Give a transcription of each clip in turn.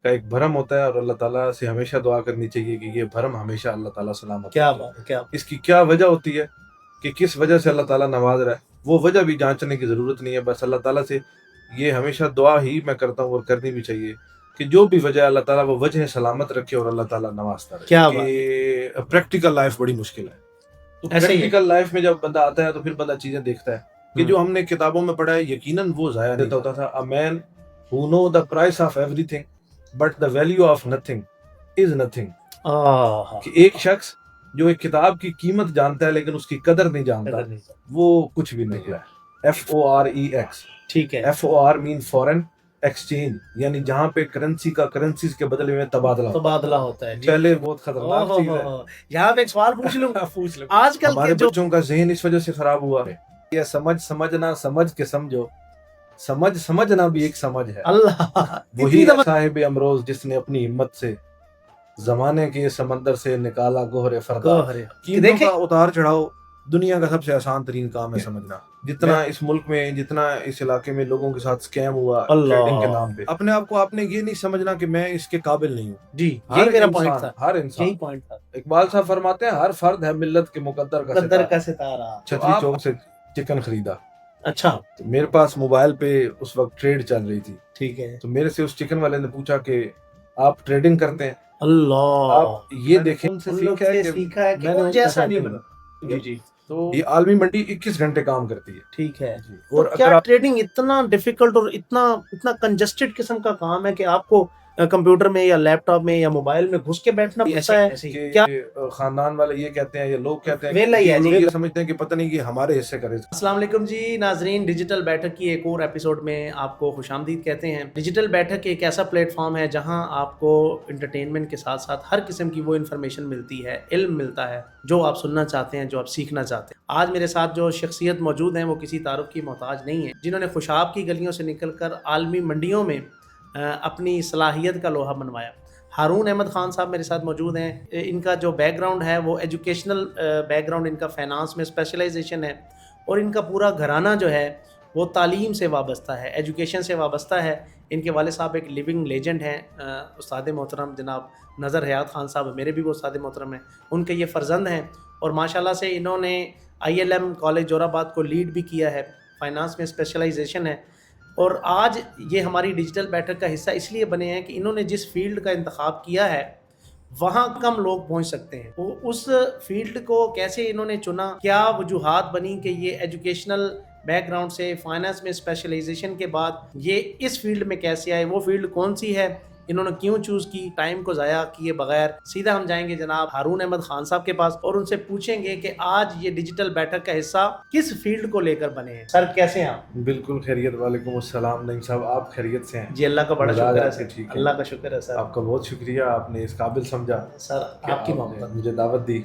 کا ایک بھرم ہوتا ہے اور اللہ تعالیٰ سے ہمیشہ دعا کرنی چاہیے کہ یہ بھرم ہمیشہ اللہ تعالیٰ سلامت کیا رکھے۔ بات ہے، کیا اس کی کیا وجہ ہوتی ہے کہ کس وجہ سے اللہ تعالیٰ نواز رہا ہے، وہ وجہ بھی جانچنے کی ضرورت نہیں ہے، بس اللہ تعالیٰ سے یہ ہمیشہ دعا ہی میں کرتا ہوں اور کرنی بھی چاہیے کہ جو بھی وجہ اللہ تعالیٰ وہ وجہ سلامت رکھے اور اللہ تعالیٰ نوازتا رہے۔ کیا بات ہے، کہ پریکٹیکل لائف بڑی مشکل ہے، تو ایسے ہی ہے۔ پریکٹیکل لائف میں جب بندہ آتا ہے تو پھر بندہ چیزیں دیکھتا ہے کہ جو ہم نے کتابوں میں پڑھا ہے یقیناً وہ ضائع نہیں ہوتا تھا۔ A man who know the price of everything but the value of nothing is nothing۔ کہ ایک شخص جو ایک کتاب کی قیمت جانتا ہے لیکن اس کی قدر نہیں جانتا، وہ کچھ بھی نہیں ہے۔ FOREX، ٹھیک ہے، FOR مین فورن ایکسچینج، یعنی جہاں پہ کرنسی کا کرنسیز کے بدلے میں تبادلہ ہوتا ہے۔ پہلے بہت خطرناک چیز ہے۔ یہاں پہ ایک سوال پوچھ لوں، پوچھ لو۔ آج کل ہمارے کے جو بچوں کا ذہن اس وجہ سے خراب ہوا ہے، یہ سمجھنا سمجھ کے سمجھو، سمجھنا بھی ایک سمجھ ہے۔ اللہ وہی ہے صاحب امروز جس نے اپنی ہمت سے زمانے کے سمندر سے نکالا گوہر فردا۔ قیمتوں کا اتار چڑھاؤ دنیا کا سب سے آسان ترین کام ہے سمجھنا۔ جتنا اس ملک میں، جتنا اس علاقے میں لوگوں کے ساتھ سکیم ہوا ٹریڈنگ کے نام پہ، اپنے آپ کو آپ نے یہ نہیں سمجھنا کہ میں اس کے قابل نہیں ہوں۔ جی یہی میرا پوائنٹ تھا، ہر انسان، یہی پوائنٹ تھا۔ اقبال صاحب فرماتے ہیں ہر فرد ہے ملت کے مقدر کا ستارہ۔ چھتری چوک سے چکن خریدا، اچھا، تو میرے پاس موبائل پہ اس وقت ٹریڈ چل رہی تھی، ٹھیک ہے، تو میرے سے اس چکن والے نے پوچھا کہ آپ ٹریڈنگ کرتے ہیں؟ اللہ آپ یہ دیکھیں ان سے سیکھا ہے کہ میں نے جیسا نہیں بنا۔ جی جی، تو یہ عالمی منڈی 21 گھنٹے کام کرتی ہے۔ ٹھیک ہے، اور اور کیا ٹریڈنگ اتنا ڈیفیکلٹ اور اتنا کنجسٹڈ قسم کا کام ہے کہ آپ کو کمپیوٹر میں یا لیپ ٹاپ میں یا موبائل میں گھس کے بیٹھنا ایسا ہے کیا؟ خاندان والے یہ کہتے ہیں، یہ لوگ کہتے ہیں، ویلا ہی ہے جی، یہ سمجھتے ہیں کہ پتہ نہیں کہ ہمارے حصے کرے۔ السلام علیکم جی ناظرین، ڈیجیٹل بیٹھک کی ایک اور ایپیسوڈ میں آپ کو خوش آمدید کہتے ہیں۔ ڈیجیٹل بیٹھک ایک ایسا پلیٹ فارم ہے جہاں آپ کو انٹرٹینمنٹ کے ساتھ ساتھ ہر قسم کی وہ انفارمیشن ملتی ہے، علم ملتا ہے جو آپ سننا چاہتے ہیں، جو آپ سیکھنا چاہتے ہیں۔ آج میرے ساتھ جو شخصیت موجود ہیں وہ کسی تعارف کی محتاج نہیں ہے، جنہوں نے خوشاب کی گلیوں سے نکل کر عالمی منڈیوں میں اپنی صلاحیت کا لوہا منوایا۔ ہارون احمد خان صاحب میرے ساتھ موجود ہیں۔ ان کا جو بیک گراؤنڈ ہے وہ ایجوکیشنل بیک گراؤنڈ، ان کا فائنانس میں اسپیشلائزیشن ہے، اور ان کا پورا گھرانہ جو ہے وہ تعلیم سے وابستہ ہے، ایجوکیشن سے وابستہ ہے۔ ان کے والد صاحب ایک لیونگ لیجنڈ ہیں، استاد محترم جناب نظر حیات خان صاحب، میرے بھی وہ استاد محترم ہیں، ان کے یہ فرزند ہیں، اور ماشاءاللہ سے انہوں نے ILM کالج جور آباد کو لیڈ بھی کیا ہے، فائنانس میں اسپیشلائزیشن ہے۔ اور آج یہ ہماری ڈیجیٹل بیٹھک کا حصہ اس لیے بنے ہیں کہ انہوں نے جس فیلڈ کا انتخاب کیا ہے وہاں کم لوگ پہنچ سکتے ہیں، وہ اس فیلڈ کو کیسے انہوں نے چنا، کیا وجوہات بنی کہ یہ ایجوکیشنل بیک گراؤنڈ سے فائنانس میں اسپیشلائزیشن کے بعد یہ اس فیلڈ میں کیسے آئے، وہ فیلڈ کون سی ہے، انہوں نے کیوں چوز کی۔ ٹائم کو ضائع کیے بغیر سیدھا ہم جائیں گے جناب ہارون احمد خان صاحب کے پاس اور ان سے پوچھیں گے کہ آج یہ ڈیجیٹل بیٹھک کا حصہ کس فیلڈ کو لے کر بنے ہیں۔ سر کیسے ہیں آپ؟ بالکل خیریت، وعلیکم السلام نعیم صاحب، آپ خیریت سے ہیں؟ جی اللہ کا بڑا شکر ہے سر، ٹھیک ہے، اللہ کا شکر ہے سر، آپ کا بہت شکریہ، آپ نے اس قابل سمجھا سر آپ کی محبت، مجھے دعوت دی،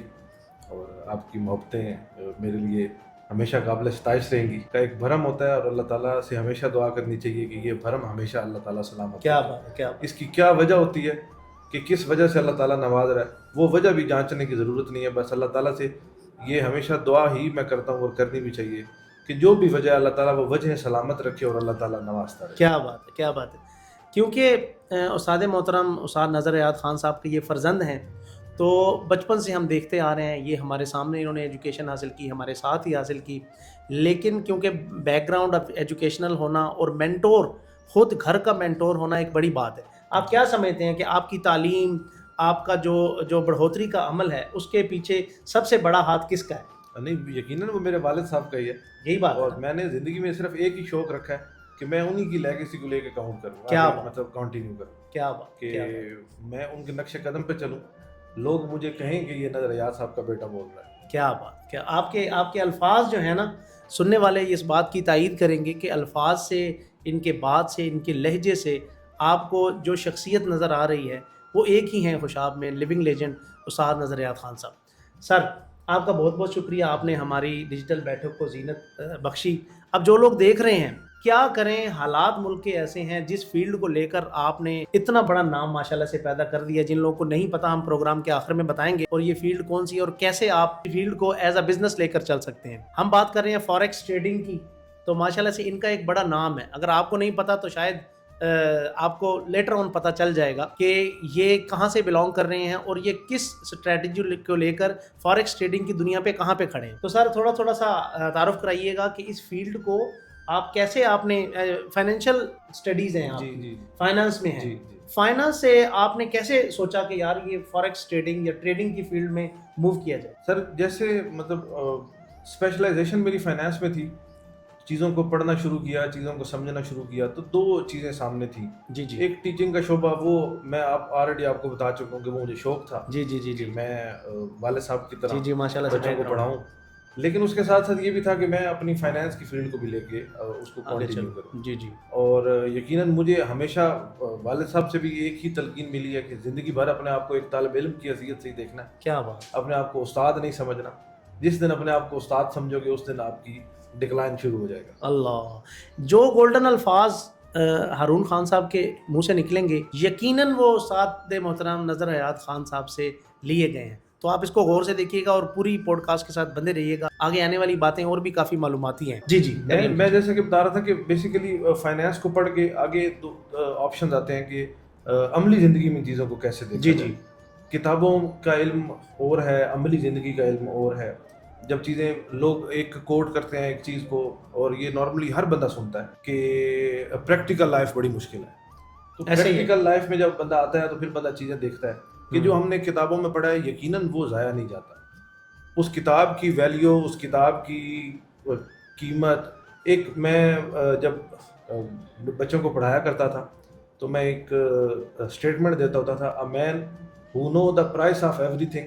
اور آپ کی محبتیں میرے لیے ہمیشہ قابل ستائش رہیں گی۔ کا ایک بھرم ہوتا ہے اور اللہ تعالیٰ سے ہمیشہ دعا کرنی چاہیے کہ یہ بھرم ہمیشہ اللہ تعالیٰ سلامت کیا رکھے۔ بات ہے، کیا اس کی کیا وجہ ہوتی ہے کہ کس وجہ سے اللہ تعالیٰ نواز رہا ہے، وہ وجہ بھی جانچنے کی ضرورت نہیں ہے، بس اللہ تعالیٰ سے یہ ہمیشہ دعا ہی میں کرتا ہوں اور کرنی بھی چاہیے کہ جو بھی وجہ اللہ تعالیٰ وہ وجہ سلامت رکھے اور اللہ تعالیٰ نوازتا رہے۔ کیا بات ہے، کیا بات ہے، کیونکہ استاد محترم استاد نظر حیات خان صاحب کے یہ فرزند ہیں، تو بچپن سے ہم دیکھتے آ رہے ہیں، یہ ہمارے سامنے انہوں نے ایجوکیشن حاصل کی، ہمارے ساتھ ہی حاصل کی، لیکن کیونکہ بیک گراؤنڈ ایجوکیشنل ہونا اور مینٹور، خود گھر کا مینٹور ہونا ایک بڑی بات ہے۔ آپ کیا سمجھتے ہیں کہ آپ کی تعلیم، آپ کا جو بڑھوتری کا عمل ہے، اس کے پیچھے سب سے بڑا ہاتھ کس کا ہے؟ نہیں، یقیناً وہ میرے والد صاحب کا ہی ہے، یہی بات اور ہے، میں نے زندگی میں صرف ایک ہی شوق رکھا ہے کہ میں انہی کی لیگیسی کو لے کے کاؤنٹ کروں، کیا مطلب کنٹینیو کروں، کیا بات کہ میں ان کے نقش قدم پہ چلوں، لوگ مجھے کہیں کہ یہ نظر حیات صاحب کا بیٹا بول رہا ہے۔ کیا بات، کیا آپ کے الفاظ جو ہیں نا، سننے والے اس بات کی تائید کریں گے کہ الفاظ سے، ان کے بات سے، ان کے لہجے سے آپ کو جو شخصیت نظر آ رہی ہے وہ ایک ہی ہیں خوشاب میں، لیونگ لیجنڈ استاد نظر حیات خان صاحب۔ سر آپ کا بہت بہت شکریہ، آپ نے ہماری ڈیجیٹل بیٹھک کو زینت بخشی۔ اب جو لوگ دیکھ رہے ہیں کیا کریں، حالات ملک کے ایسے ہیں، جس فیلڈ کو لے کر آپ نے اتنا بڑا نام ماشاءاللہ سے پیدا کر دیا، جن لوگوں کو نہیں پتا ہم پروگرام کے آخر میں بتائیں گے، اور یہ فیلڈ کون سی اور کیسے آپ فیلڈ کو ایز اے بزنس لے کر چل سکتے ہیں۔ ہم بات کر رہے ہیں فوریکس ٹریڈنگ کی، تو ماشاءاللہ سے ان کا ایک بڑا نام ہے، اگر آپ کو نہیں پتا تو شاید آپ کو لیٹر آن پتہ چل جائے گا کہ یہ کہاں سے بلانگ کر رہے ہیں اور یہ کس اسٹریٹجی کو لے کر فارکس ٹریڈنگ کی دنیا پہ کہاں پہ کھڑے ہیں. تو سر تھوڑا سا تعارف کرائیے گا کہ اس فیلڈ کو آپ کیسے، آپ نے فائنینشیل اسٹڈیز ہیں، جی جی فائنانس میں ہیں، جی جی فائنانس سے آپ نے کیسے سوچا کہ یار یہ فارکس ٹریڈنگ یا ٹریڈنگ کی فیلڈ میں موو کیا جائے؟ سر جیسے مطلب اسپیشلائزیشن میری فائنانس میں تھی، چیزوں کو پڑھنا شروع کیا، چیزوں کو سمجھنا شروع کیا، تو دو چیزیں سامنے تھیں. جی جی ایک ٹیچنگ کا شعبہ، وہ میں آلریڈی آپ کو بتا چکا ہوں کہ وہ مجھے شوق تھا جی جی جی کہ جی میں والد صاحب کی طرح جی جی ماشاء اللہ سے بچوں کو پڑھاؤں، لیکن اس کے ساتھ ساتھ یہ بھی تھا کہ میں اپنی فائنانس کی فیلڈ کو بھی لے کے اس کو آگے کنٹینیو چلو. کروں. جی جی اور یقیناً مجھے ہمیشہ والد صاحب سے بھی ایک ہی تلقین ملی ہے کہ زندگی بھر اپنے آپ کو ایک طالب علم کی حیثیت سے ہی دیکھنا ہے، کیا بات. اپنے آپ کو استاد نہیں سمجھنا. جس دن اپنے آپ کو استاد سمجھو گے اس دن آپ کی ڈکلائن شروع ہو جائے گا. اللہ، جو گولڈن الفاظ ہارون خان صاحب کے منہ سے نکلیں گے یقیناً وہ استاد محترم نذر حیات خان صاحب سے لیے گئے ہیں. تو آپ اس کو غور سے دیکھیے گا اور پوری پوڈ کاسٹ کے ساتھ بندے رہیے گا، آگے آنے والی باتیں اور بھی کافی معلوماتی ہیں. جی جی میں جیسے کہ بتا رہا تھا کہ بیسیکلی فائنانس کو پڑھ کے آگے دو آپشنز آتے ہیں کہ عملی زندگی میں چیزوں کو کیسے دیکھا جی جائے. جی کتابوں کا علم اور ہے، عملی زندگی کا علم اور ہے. جب چیزیں لوگ ایک کوٹ کرتے ہیں ایک چیز کو، اور یہ نارملی ہر بندہ سنتا ہے کہ پریکٹیکل لائف بڑی مشکل ہے. تو پریکٹیکل لائف میں جب بندہ آتا ہے تو پھر بندہ چیزیں دیکھتا ہے کہ جو ہم نے کتابوں میں پڑھا ہے یقیناً وہ ضائع نہیں جاتا. اس کتاب کی ویلیو، اس کتاب کی قیمت، ایک میں جب بچوں کو پڑھایا کرتا تھا تو میں ایک اسٹیٹمنٹ دیتا ہوتا تھا: اے مین who know the price of everything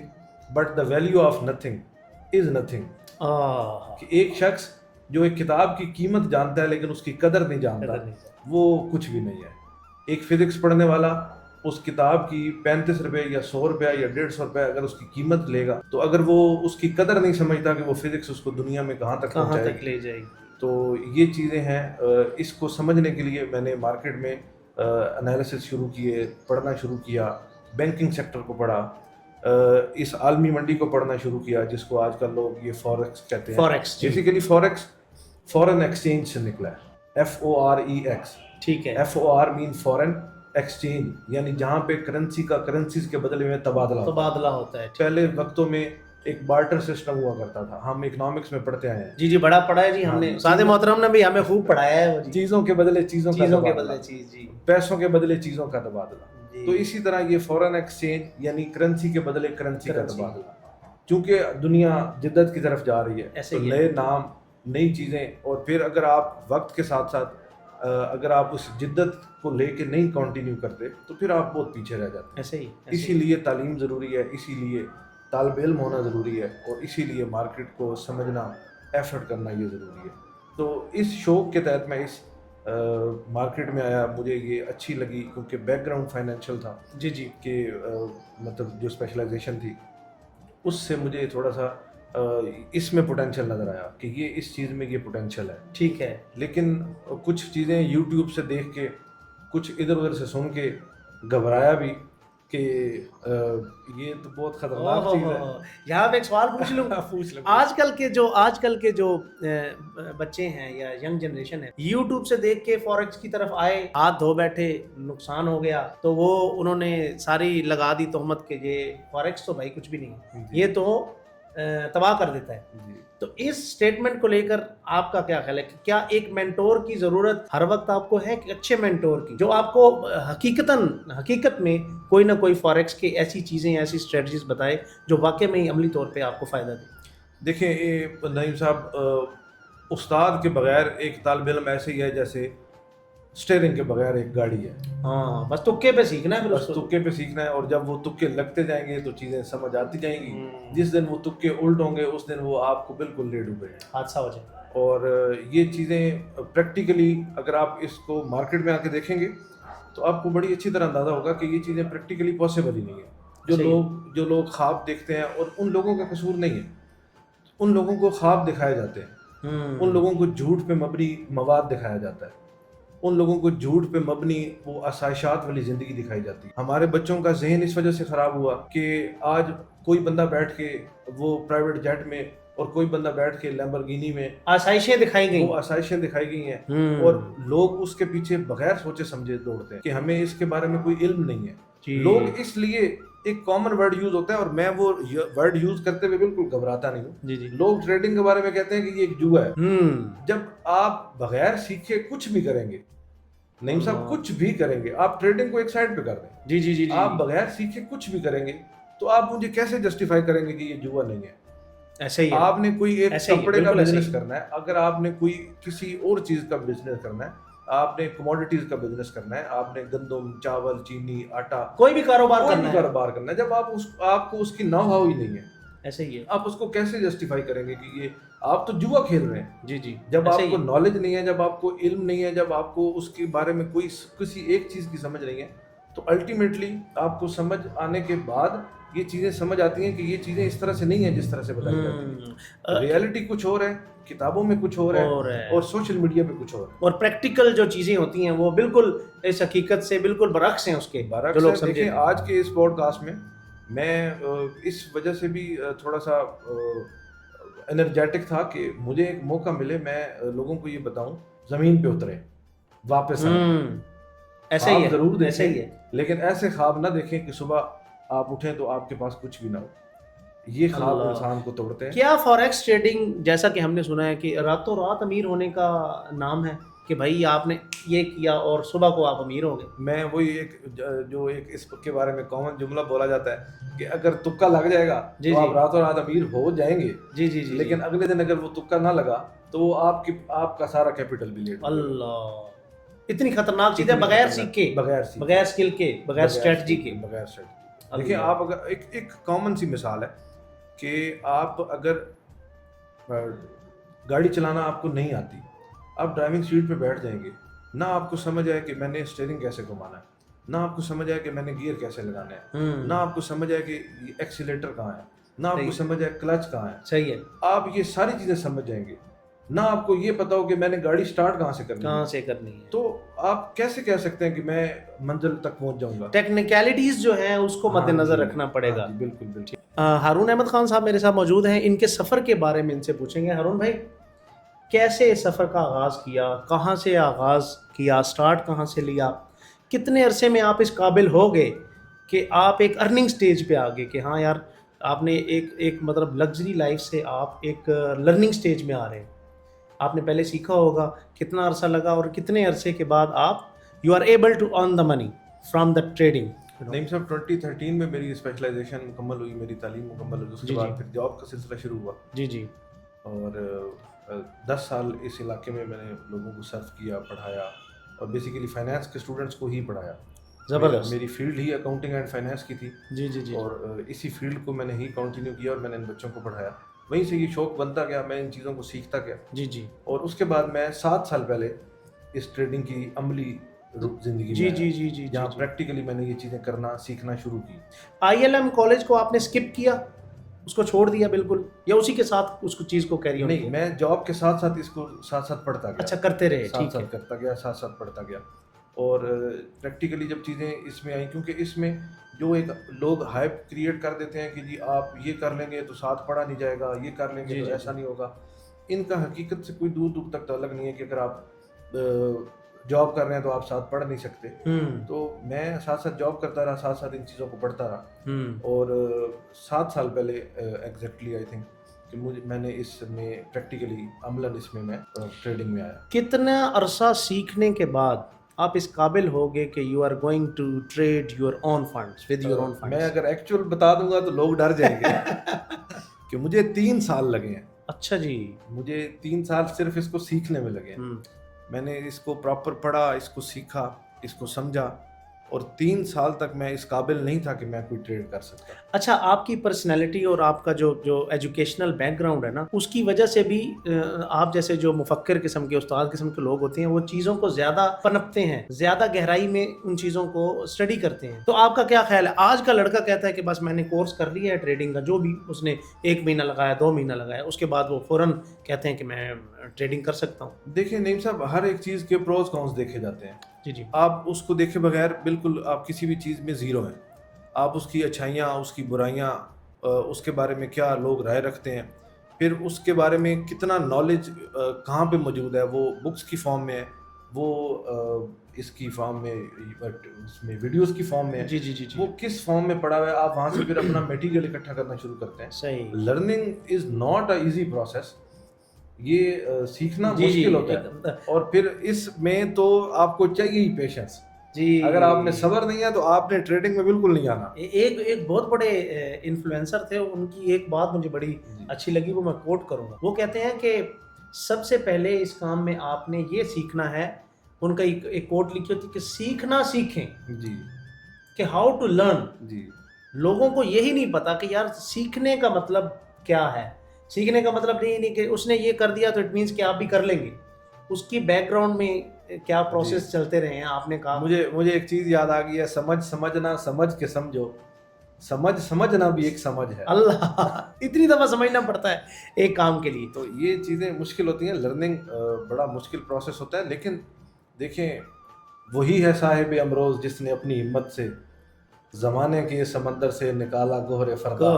but the value of nothing is nothing. کہ ایک شخص جو ایک کتاب کی قیمت جانتا ہے لیکن اس کی قدر نہیں جانتا، وہ کچھ بھی نہیں ہے. ایک فزکس پڑھنے والا اس کتاب کی 35 روپے یا 100 روپے یا 150 روپے اگر اس کی قیمت لے گا، تو اگر وہ اس کی قدر نہیں سمجھتا کہ وہ فزکس اس کو دنیا میں کہاں تک لے جائے گی. تو یہ چیزیں ہیں. اس کو سمجھنے کے لیے میں نے مارکیٹ میں انالیسس شروع کیے، پڑھنا شروع کیا، بینکنگ سیکٹر کو پڑھا، اس عالمی منڈی کو پڑھنا شروع کیا جس کو آج کل لوگ یہ فوریکس کہتے ہیں. بیسیکلی فوریکس فورن ایکسچینج سے نکلا ہے، FOREX. ٹھیک ہے. FOR مین فورن ایکسچینج، یعنی جہاں پہ کرنسی کا کرنسیز کے بدلے میں تبادلہ ہوتا ہے. پہلے وقتوں میں ایک بارٹر سسٹم ہوا کرتا تھا، ہم اکنامکس میں پڑھتے آئے ہیں. جی جی بڑا پڑھا ہے جی ہم نے، استاد محترم نے بھی ہمیں خوب پڑھایا ہے. چیزوں کے بدلے چیزوں کے بدلے چیز، جی پیسوں کے بدلے چیزوں کا تبادلہ. تو اسی طرح یہ فورن ایکسچینج یعنی کرنسی کے بدلے کرنسی کا تبادلہ. چونکہ دنیا جدت کی طرف جا رہی ہے تو نئے نام، نئی چیزیں، اور پھر اگر آپ وقت کے ساتھ ساتھ اگر آپ اس جدت کو لے کے نہیں کنٹینیو کرتے تو پھر آپ بہت پیچھے رہ جاتے ہیں. اسی لیے تعلیم ضروری ہے، اسی لیے طالب علم ہونا ضروری ہے، اور اسی لیے مارکیٹ کو سمجھنا، ایفرٹ کرنا یہ ضروری ہے. تو اس شوق کے تحت میں اس مارکیٹ میں آیا. مجھے یہ اچھی لگی کیونکہ بیک گراؤنڈ فائنینشیل تھا. جی جی کہ مطلب جو اسپیشلائزیشن تھی اس سے مجھے تھوڑا سا اس میں پوٹینشیل نظر آیا کہ یہ اس چیز میں یہ پوٹینشیل ہے. ٹھیک ہے. لیکن کچھ چیزیں یوٹیوب سے دیکھ کے، کچھ ادھر ادھر سے سن کے گھبرایا بھی کہ یہ تو بہت خطرناک چیز ہے. یہاں پہ ایک سوال پوچھ لوں. آج کل کے جو بچے ہیں یا ینگ جنریشن ہے، یوٹیوب سے دیکھ کے فوریکس کی طرف آئے، ہاتھ دھو بیٹھے، نقصان ہو گیا تو وہ انہوں نے ساری لگا دی تہمت کہ یہ فوریکس تو بھائی کچھ بھی نہیں ہے، یہ تو تباہ کر دیتا ہے. تو اس سٹیٹمنٹ کو لے کر آپ کا کیا خیال ہے کہ کیا ایک مینٹور کی ضرورت ہر وقت آپ کو ہے، کہ اچھے مینٹور کی جو آپ کو حقیقت میں کوئی نہ کوئی فوریکس کے ایسی چیزیں، ایسی اسٹریٹجیز بتائے جو واقع میں ہی عملی طور پہ آپ کو فائدہ دے؟ دیکھیں نعیم صاحب، استاد کے بغیر ایک طالب علم ایسے ہی ہے جیسے اسٹیئرنگ کے بغیر ایک گاڑی ہے. ہاں، بس تکے پہ سیکھنا ہے. بس تکے پہ سیکھنا ہے، اور جب وہ تکے لگتے جائیں گے تو چیزیں سمجھ آتی جائیں گی. جس دن وہ تکے الٹ ہوں گے اس دن وہ آپ کو بالکل لے ڈوبے، حادثہ ہو جائے. اور یہ چیزیں پریکٹیکلی اگر آپ اس کو مارکیٹ میں آ کے دیکھیں گے تو آپ کو بڑی اچھی طرح اندازہ ہوگا کہ یہ چیزیں پریکٹیکلی پاسبل ہی نہیں ہے. جو لوگ خواب دیکھتے ہیں، اور ان لوگوں کا قصور نہیں ہے، ان لوگوں کو خواب دکھائے جاتے ہیں، ان لوگوں کو جھوٹ پہ مبنی مواد دکھایا جاتا ہے، ان لوگوں کو جھوٹ پہ مبنی وہ آسائشات والی زندگی دکھائی جاتی ہے. ہمارے بچوں کا ذہن اس وجہ سے خراب ہوا کہ آج کوئی بندہ بیٹھ کے وہ پرائیویٹ جیٹ میں اور کوئی بندہ بیٹھ کے لیمبرگینی میں آسائشیں دکھائی گئی، وہ آسائشیں دکھائی گئی ہیں اور لوگ اس کے پیچھے بغیر سوچے سمجھے دوڑتے ہیں کہ ہمیں اس کے بارے میں کوئی علم نہیں ہے. لوگ اس لیے ایک کامن ورڈ یوز ہوتا ہے اور میں وہ ورڈ یوز کرتے ہوئے بالکل گھبراتا نہیں ہوں. لوگ ٹریڈنگ کے بارے میں کہتے ہیں کہ یہ ایک جوا ہے. جب آپ بغیر سیکھے کچھ بھی کریں گے نعیم صاحب، کچھ بھی کریں گے، آپ ٹریڈنگ کو ایک سائڈ پہ کر دیں، آپ بغیر سیکھے کچھ بھی کریں گے تو آپ مجھے کیسے جسٹیفائی کریں گے کہ یہ جوا نہیں ہے. ایسے ہی آپ نے کوئی ایک کپڑے کا بزنس کرنا ہے، اگر آپ نے کوئی کسی اور چیز کا بزنس کرنا ہے، آپ نے کموڈیٹیز کا بزنس کرنا ہے، آپ نے گندم، چاول، چینی، آٹا، کوئی بھی کاروبار کرنا ہے، جب آپ کو اس کی نو ہاؤ ہی نہیں ہے، ایسے ہی ہے، آپ اس کو کیسے جسٹیفائی کریں گے کہ یہ آپ تو جوا کھیل رہے ہیں. جی جب آپ کو نالج نہیں ہے، جب آپ کو علم نہیں ہے، جب آپ کو اس کے بارے میں کوئی کسی ایک چیز کی سمجھ نہیں ہے تو الٹیمیٹلی آپ کو سمجھ آنے کے بعد یہ چیزیں سمجھ آتی ہیں کہ یہ چیزیں اس طرح سے نہیں ہیں جس طرح سے بتائی جاتی ہیں. ریئلٹی کچھ اور ہے، کتابوں میں کچھ اور ہے اور سوشل میڈیا پہ کچھ اور ہے، اور پریکٹیکل جو چیزیں ہوتی ہیں وہ بالکل اس حقیقت سے بالکل برعکس ہیں. اس کے جو لوگ سمجھیں. دیکھیں آج کے اس پوڈ کاسٹ میں اس وجہ سے بھی تھوڑا سا انرجیٹک تھا کہ مجھے ایک موقع ملے میں لوگوں کو یہ بتاؤں زمین پہ اترے، واپس آئیں. ایسا ہی ہے، ضرور دیکھیں، ایسا ہی ہے، لیکن ایسے خواب نہ دیکھیں کہ صبح آپ اٹھیں تو آپ کے پاس کچھ بھی نہ ہو. یہ خواب انسان کو توڑتے ہیں. کیا فوریکس ٹریڈنگ جیسا کہ ہم نے سنا ہے کہ راتوں رات امیر ہونے کا نام ہے کہ بھائی آپ نے یہ کیا اور صبح کو آپ امیر ہو گئے؟ میں وہی ایک اس کے بارے میں کامن جملہ بولا جاتا ہے کہ اگر تکا لگ جائے گا تو آپ راتوں رات امیر ہو جائیں گے. لیکن اگلے دن اگر وہ تکا نہ لگا تو وہ آپ کا سارا کیپٹل بھی لیٹ. اللہ، اتنی خطرناک چیز ہے، بغیر سیکھ کے، بغیر اسکل کے، بغیر اسٹریٹجی کے. دیکھیں آپ اگر ایک کامن سی مثال ہے کہ آپ اگر گاڑی چلانا آپ کو نہیں آتی، آپ ڈرائیونگ سیٹ پہ بیٹھ جائیں گے، نہ آپ کو سمجھ آئے کہ میں نے اسٹیئرنگ کیسے گھمانا ہے، نہ آپ کو سمجھ آئے کہ میں نے گیئر کیسے لگانا ہے، نہ آپ کو سمجھ آئے کہ ایکسیلیٹر کہاں ہے، نہ آپ کو سمجھ آئے کلچ کہاں ہے. صحیح ہے. آپ یہ ساری چیزیں سمجھ جائیں گے، نہ آپ کو یہ پتا ہو کہ میں نے گاڑی سٹارٹ کہاں سے کرنی ہے، تو آپ کیسے کہہ سکتے ہیں کہ میں منزل تک پہنچ جاؤں گا. ٹیکنیکلٹیز جو ہیں اس کو مد نظر رکھنا پڑے گا. بالکل. ہارون احمد خان صاحب میرے ساتھ موجود ہیں، ان کے سفر کے بارے میں ان سے پوچھیں گے. ہارون بھائی، کیسے سفر کا آغاز کیا، کہاں سے آغاز کیا، سٹارٹ کہاں سے لیا، کتنے عرصے میں آپ اس قابل ہو گئے کہ آپ ایک ارننگ سٹیج پہ آ گئے کہ ہاں یار آپ نے ایک مطلب لگژری لائف سے آپ ایک لرننگ سٹیج میں آ رہے ہیں. آپ نے پہلے سیکھا ہوگا، کتنا عرصہ لگا اور کتنے عرصے کے بعد آپ you are able to earn the money from the trading? Naeem sahab 2013 میں میری اسپیشلائزیشن مکمل ہوئی، میری تعلیم مکمل ہوئی، اس کے بعد پھر جاب کا سلسلہ شروع ہوا. اور 10 سال اس علاقے میں نے لوگوں کو سرو کیا، پڑھایا اور بیسیکلی فائنانس کے اسٹوڈنٹس کو ہی پڑھایا. زبردست. میری field he accounting and finance کی تھی. اور اسی فیلڈ کو میں نے ہی کنٹینیو کیا اور میں نے ان بچوں کو پڑھایا. وہیں سے یہ شوق بنتا گیا، میں ان چیزوں کو سیکھتا گیا. اور اس کے بعد میں 7 سال پہلے اس ٹریڈنگ کی عملی زندگی میں جہاں پریکٹیکلی میں نے یہ چیزیں کرنا سیکھنا شروع کی. ILM کالج کو آپ نے اسکپ کیا، اس کو چھوڑ دیا بالکل، یا اسی کے ساتھ اس کو چیز کو کیری آن؟ نہیں، میں جاب کے ساتھ ساتھ اس کو ساتھ پڑھتا گیا. اچھا، کرتے رہے. ساتھ کرتا گیا، ساتھ پڑھتا گیا. اور پریکٹیکلی جب چیزیں اس میں آئیں، کیونکہ اس میں جو ایک لوگ ہائپ کریٹ کر دیتے ہیں کہ جی آپ یہ کر لیں گے تو ساتھ پڑھا نہیں جائے گا، یہ کر لیں گے تو ایسا نہیں ہوگا، ان کا حقیقت سے کوئی دور دور تک تعلق نہیں ہے کہ اگر آپ جاب کر رہے ہیں تو آپ ساتھ پڑھ نہیں سکتے. تو میں ساتھ جاب کرتا رہا، ساتھ ان چیزوں کو پڑھتا رہا. اور 7 سال پہلے ایگزیکٹلی آئی تھنک کہ میں نے اس میں پریکٹیکلی عملاً اس میں ٹریڈنگ میں آیا. کتنا عرصہ سیکھنے کے بعد آپ اس قابل ہو گئے کہ you are going to trade your own funds with your own funds? میں اگر ایکچوئل بتا دوں گا تو لوگ ڈر جائیں گے کہ مجھے 3 سال لگے ہیں. اچھا جی. مجھے 3 سال صرف اس کو سیکھنے میں لگے ہیں. میں نے اس کو پراپر پڑھا، اس کو سیکھا، اس کو سمجھا، اور 3 سال تک میں اس قابل نہیں تھا کہ میں کوئی ٹریڈ کر سکتا. اچھا، آپ کی پرسنالٹی اور آپ کا جو ایجوکیشنل بیک گراؤنڈ ہے نا، اس کی وجہ سے بھی آپ جیسے جو مفکر قسم کے، استاد قسم کے لوگ ہوتے ہیں وہ چیزوں کو زیادہ پنپتے ہیں، زیادہ گہرائی میں ان چیزوں کو اسٹڈی کرتے ہیں. تو آپ کا کیا خیال ہے؟ آج کا لڑکا کہتا ہے کہ بس میں نے کورس کر لیا ہے ٹریڈنگ کا، جو بھی اس نے 1 مہینہ لگایا، 2 مہینہ لگایا، اس کے بعد وہ فوراً کہتے ہیں کہ میں ٹریڈنگ کر سکتا ہوں. دیکھیں نعیم صاحب، ہر ایک چیز کے پروز کونس دیکھے جاتے ہیں. جی. آپ اس کو دیکھے بغیر بالکل آپ کسی بھی چیز میں زیرو ہیں. آپ اس کی اچھائیاں، اس کی برائیاں، اس کے بارے میں کیا لوگ رائے رکھتے ہیں، پھر اس کے بارے میں کتنا نالج کہاں پہ موجود ہے، وہ بکس کی فارم میں ہے، وہ اس کی فارم میں، اس میں ویڈیوز کی فارم میں ہے، جی جی جی جی وہ کس فارم میں پڑا ہوا ہے، آپ وہاں سے پھر اپنا میٹیریل اکٹھا کرنا شروع کرتے ہیں. صحیح. Learning is not a easy process, یہ سیکھنا جی مشکل جی ہوتا ہے، اور پھر اس میں تو آپ کو چاہیے ہی پیشنس. جی اگر آپ نے صبر نہیں ہے تو آپ نے ٹریڈنگ میں بالکل نہیں آنا. ایک بہت بڑے انفلوئنسر تھے، ان کی ایک بات مجھے بڑی اچھی لگی، وہ میں کوٹ کروں گا. وہ کہتے ہیں کہ سب سے پہلے اس کام میں آپ نے یہ سیکھنا ہے، ان کا ایک کوٹ لکھی ہوتی کہ سیکھنا سیکھیں. جی. کہ ہاؤ ٹو لرن. جی. لوگوں کو یہی نہیں پتا کہ یار سیکھنے کا مطلب کیا ہے. سیکھنے کا مطلب نہیں کہ اس نے یہ کر دیا تو اٹ مینس کہ آپ بھی کر لیں گے. اس کی بیک گراؤنڈ میں کیا پروسیس چلتے رہے ہیں. آپ نے کہا مجھے ایک چیز یاد آ گئی ہے، سمجھنا، سمجھ کے سمجھو. سمجھنا بھی ایک سمجھ ہے. اللہ، اتنی دفعہ سمجھنا پڑتا ہے ایک کام کے لیے. تو یہ چیزیں مشکل ہوتی ہیں. لرننگ بڑا مشکل پروسیس ہوتا ہے، لیکن دیکھیں وہی ہے صاحب امروز جس نے اپنی ہمت سے زمانے کے سمندر سے نکالا گوہر فردا.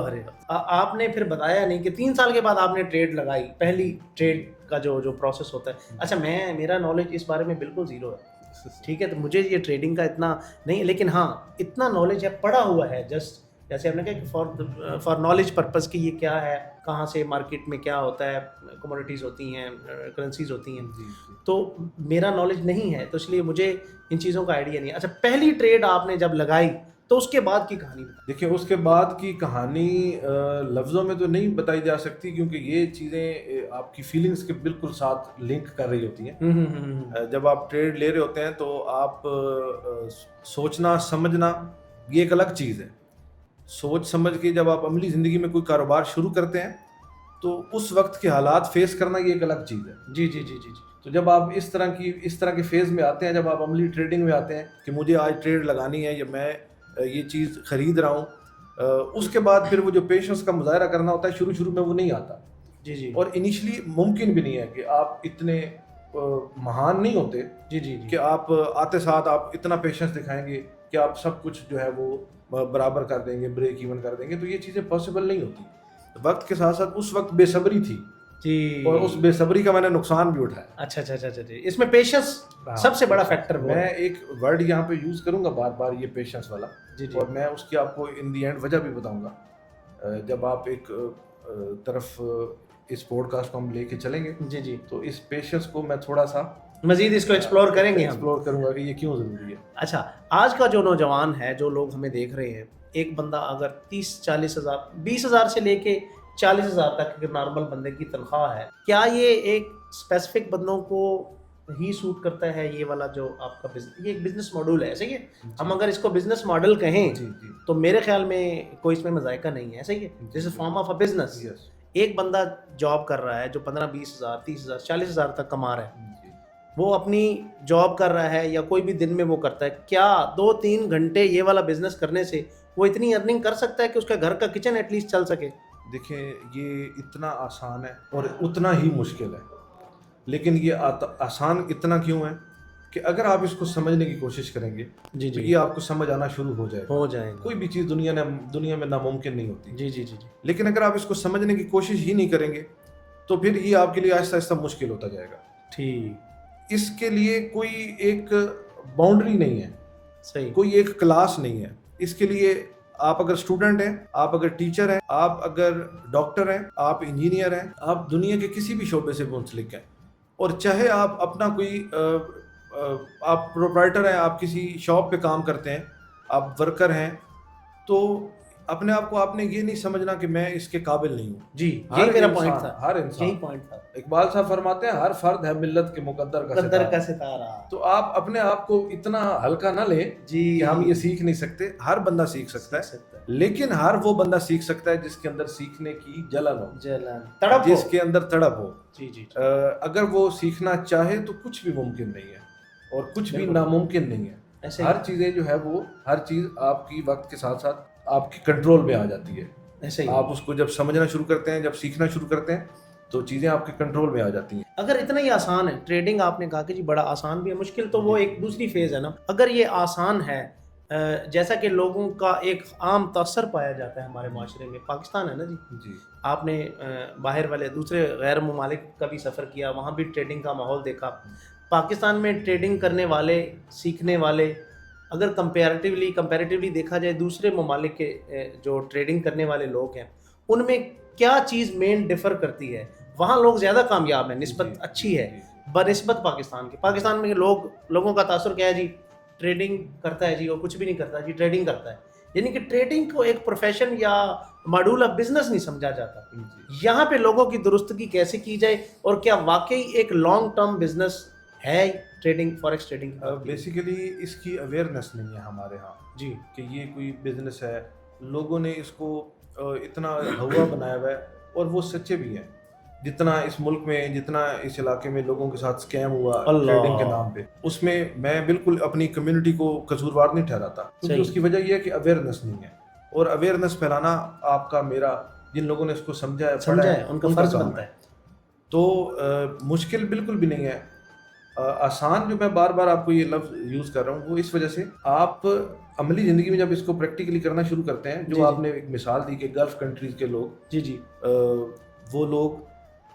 آپ نے پھر بتایا نہیں کہ 3 سال کے بعد آپ نے ٹریڈ لگائی، پہلی ٹریڈ کا جو پروسیس ہوتا ہے. اچھا، میرا نالج اس بارے میں بالکل زیرو ہے، ٹھیک ہے، تو مجھے یہ ٹریڈنگ کا اتنا نہیں، لیکن ہاں اتنا نالج ہے، پڑھا ہوا ہے. جسٹ جیسے آپ نے کہا کہ فار نالج پرپز کہ یہ کیا ہے، کہاں سے مارکیٹ میں کیا ہوتا ہے، کموڈیٹیز ہوتی ہیں، کرنسیز ہوتی ہیں. تو میرا نالج نہیں ہے، تو اس لیے مجھے ان چیزوں کا آئیڈیا نہیں ہے. اچھا، پہلی ٹریڈ آپ نے جب لگائی تو اس کے بعد کی کہانی بتائیں. دیکھیں اس کے بعد کی کہانی لفظوں میں تو نہیں بتائی جا سکتی، کیونکہ یہ چیزیں آپ کی فیلنگز کے بالکل ساتھ لنک کر رہی ہوتی ہیں. جب آپ ٹریڈ لے رہے ہوتے ہیں تو آپ سوچنا سمجھنا یہ ایک الگ چیز ہے. سوچ سمجھ کے جب آپ عملی زندگی میں کوئی کاروبار شروع کرتے ہیں تو اس وقت کے حالات فیس کرنا یہ ایک الگ چیز ہے. جی جی جی جی جی. تو جب آپ اس طرح کے فیز میں آتے ہیں، جب آپ عملی ٹریڈنگ میں آتے ہیں کہ مجھے آج ٹریڈ لگانی ہے یا میں یہ چیز خرید رہا ہوں، اس کے بعد پھر وہ جو پیشنس کا مظاہرہ کرنا ہوتا ہے شروع میں وہ نہیں آتا. جی جی. اور انیشلی ممکن بھی نہیں ہے کہ آپ اتنے مہان نہیں ہوتے جی جی کہ آپ آتے ساتھ آپ اتنا پیشنس دکھائیں گے کہ آپ سب کچھ جو ہے وہ برابر کر دیں گے، بریک ایون کر دیں گے. تو یہ چیزیں پاسبل نہیں ہوتی. وقت کے ساتھ ساتھ اس وقت بے صبری تھی جی، اور اس بے صبری کا میں نے نقصان بھی اٹھایا. اچھا اچھا اچھا جی. اس میں پیشنس سب سے بڑا فیکٹر ہے. میں ایک ورڈ یہاں پہ یوز کروں گا بار بار، یہ پیشنس والا. جی جی. اور میں اس کی آپ کو ان دی اینڈ وجہ بھی بتاؤں گا. جب آپ ایک طرف اس پوڈ کاسٹ کو ہم لے کے چلیں گے جی جی، تو اس پیشنس کو میں تھوڑا سا مزید اس کو ایکسپلور کریں گے، ایکسپلور کروں گا کہ یہ کیوں ضروری ہے. اچھا، آج کا جو نوجوان ہے، جو لوگ ہمیں دیکھ رہے ہیں، ایک بندہ اگر 30-40 ہزار، 20 ہزار سے لے کے 40 ہزار تک نارمل بندے کی تنخواہ ہے، کیا یہ ایک اسپیسیفک بندوں کو ہی سوٹ کرتا ہے یہ والا جو آپ کا بزنس؟ یہ ایک بزنس ماڈل ہے، صحیح ہے. ہم اگر اس کو بزنس ماڈل کہیں تو میرے خیال میں کوئی اس میں مذائقہ نہیں ہے، صحیح ہے. This is form of a business. ایک بندہ جاب کر رہا ہے جو 15-20 ہزار، 30 ہزار، 40 ہزار تک کما رہا ہے، وہ اپنی جاب کر رہا ہے یا کوئی بھی دن میں وہ کرتا ہے، کیا 2-3 گھنٹے یہ والا بزنس کرنے سے وہ اتنی ارننگ کر سکتا ہے کہ اس کا گھر کا کچن ایٹ لیسٹ چل سکے؟ دیکھیں یہ اتنا آسان ہے اور اتنا ہی مشکل ہے. لیکن یہ آسان اتنا کیوں ہے کہ اگر آپ اس کو سمجھنے کی کوشش کریں گے جی تو جی، یہ آپ کو سمجھ آنا شروع ہو جائے گا. کوئی بھی چیز دنیا میں ناممکن نہیں ہوتی. جی جی جی جی. لیکن اگر آپ اس کو سمجھنے کی کوشش ہی نہیں کریں گے تو پھر یہ آپ کے لیے آہستہ آہستہ مشکل ہوتا جائے گا. ٹھیک. اس کے لیے کوئی ایک باؤنڈری نہیں ہے، صحیح. کوئی ایک کلاس نہیں ہے. اس کے لیے آپ اگر اسٹوڈنٹ ہیں، آپ اگر ٹیچر ہیں، آپ اگر ڈاکٹر ہیں، آپ انجینئر ہیں، آپ دنیا کے کسی بھی شعبے سے منسلک ہیں، اور چاہے آپ اپنا کوئی آپ پروپرائٹر ہیں، آپ کسی شاپ پہ کام کرتے ہیں، آپ ورکر ہیں، تو اپنے آپ کو آپ نے یہ نہیں سمجھنا کہ میں اس کے قابل نہیں ہوں. جی، یہی میرا پوائنٹ تھا. ہر انسان، یہی پوائنٹ تھا. اقبال صاحب فرماتے ہیں ہر فرد ہے ملت کے مقدر کا ستارہ. تو آپ اپنے آپ کو اتنا ہلکا نہ لیں جی کہ ہم یہ سیکھ نہیں سکتے. ہر بندہ سیکھ سکتا ہے، لیکن ہر وہ بندہ سیکھ سکتا ہے جس کے اندر سیکھنے کی جلن ہو، تڑپ، جس کے اندر تڑپ ہو. جی جی. اگر وہ سیکھنا چاہے تو کچھ بھی ممکن نہیں ہے اور کچھ بھی ناممکن نہیں ہے. ہر چیزیں جو ہے وہ ہر چیز آپ کی وقت کے ساتھ ساتھ آپ کی کنٹرول میں آ جاتی ہے. آپ اس کو جب سمجھنا شروع کرتے ہیں، جب سیکھنا شروع کرتے ہیں تو چیزیں آپ کے کنٹرول میں آ جاتی ہیں. اگر اتنا ہی آسان ہے ٹریڈنگ، آپ نے کہا کہ جی بڑا آسان بھی ہے، مشکل تو وہ ایک دوسری فیز ہے نا. اگر یہ آسان ہے جیسا کہ لوگوں کا ایک عام تاثر پایا جاتا ہے ہمارے معاشرے میں، پاکستان ہے نا جی، جی آپ نے باہر والے دوسرے غیر ممالک کا بھی سفر کیا، وہاں بھی ٹریڈنگ کا ماحول دیکھا. پاکستان میں ٹریڈنگ کرنے والے، سیکھنے والے، اگر کمپیریٹیولی دیکھا جائے دوسرے ممالک کے جو ٹریڈنگ کرنے والے لوگ ہیں، ان میں کیا چیز مین ڈفر کرتی ہے؟ وہاں لوگ زیادہ کامیاب ہیں، نسبت اچھی ہے بنسبت پاکستان کے. پاکستان میں لوگوں کا تاثر کیا ہے جی؟ ٹریڈنگ کرتا ہے جی، اور کچھ بھی نہیں کرتا جی، ٹریڈنگ کرتا ہے. یعنی کہ ٹریڈنگ کو ایک پروفیشن یا ماڈول آف بزنس نہیں سمجھا جاتا. یہاں پہ لوگوں کی درستگی کیسے کی جائے، اور کیا واقعی ایک لانگ ٹرم بزنس ہے ٹریڈنگ، فوریکس ٹریڈنگ؟ بیسیکلی اس کی اویئرنیس نہیں ہے ہمارے ہاں جی کہ یہ کوئی بزنس ہے. لوگوں نے اس کو اتنا ہوا بنایا ہوا ہے، اور وہ سچے بھی ہیں. جتنا اس ملک میں، جتنا اس علاقے میں لوگوں کے ساتھ اسکیم ہوا ٹریڈنگ کے نام پہ، اس میں میں بالکل اپنی کمیونٹی کو قصوروار نہیں ٹھہراتا، کیونکہ اس کی وجہ یہ ہے کہ اویئرنیس نہیں ہے. اور اویئرنیس پھیلانا آپ کا، میرا، جن لوگوں نے اس کو سمجھا ہے، پڑھا ہے، ان کا فرض بنتا ہے. تو مشکل بالکل بھی نہیں ہے. آسان جو میں بار بار آپ کو یہ لفظ یوز کر رہا ہوں، وہ اس وجہ سے آپ عملی زندگی میں جب اس کو پریکٹیکلی کرنا شروع کرتے ہیں، جو آپ نے ایک مثال دی کہ گلف کنٹریز کے لوگ، جی وہ لوگ،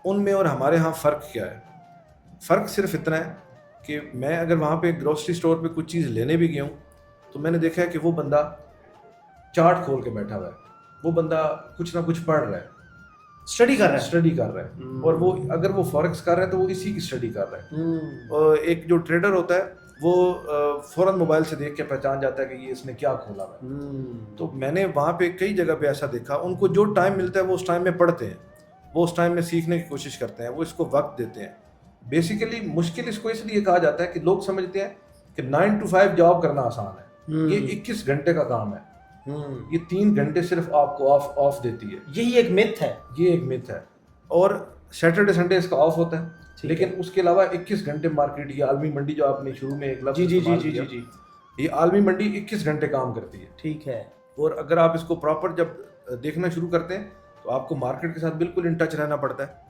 ان میں اور ہمارے ہاں فرق کیا ہے؟ فرق صرف اتنا ہے کہ میں اگر وہاں پہ گروسری اسٹور پہ کچھ چیز لینے بھی گیا ہوں، تو میں نے دیکھا ہے کہ وہ بندہ چارٹ کھول کے بیٹھا ہوا ہے، وہ بندہ کچھ نہ کچھ پڑھ رہا ہے، اسٹڈی کر رہا ہے. اور وہ اگر وہ فوریکس کر رہا ہے تو وہ اسی کی اسٹڈی کر رہا ہے. اور ایک جو ٹریڈر ہوتا ہے وہ فوراً موبائل سے دیکھ کے پہچان جاتا ہے کہ یہ اس نے کیا کھولا ہوا ہے. تو میں نے وہاں پہ کئی جگہ پہ ایسا دیکھا، ان کو جو ٹائم ملتا ہے وہ اس ٹائم میں پڑھتے ہیں، وہ اس ٹائم میں سیکھنے کی کوشش کرتے ہیں، وہ اس کو وقت دیتے ہیں. بیسیکلی مشکل اس کو اس لیے کہا جاتا ہے کہ لوگ سمجھتے ہیں کہ 9 to 5 جاب کرنا آسان ہے. یہ 21 گھنٹے کا کام ہے. یہ 3 گھنٹے صرف آپ کو آف دیتی ہے. یہی ایک میتھ ہے. یہ ایک میتھ ہے. اور سیٹرڈے سنڈے اس کا آف ہوتا ہے، لیکن اس کے علاوہ 21 گھنٹے مارکیٹ، یہ عالمی منڈی جو آپ نے شروع میں ایک لفظ استعمال کیا، یہ عالمی منڈی 21 گھنٹے کام کرتی ہے. ٹھیک ہے. اور اگر آپ اس کو پراپر جب دیکھنا شروع کرتے ہیں تو آپ کو مارکیٹ کے ساتھ بالکل ان ٹچ رہنا پڑتا ہے.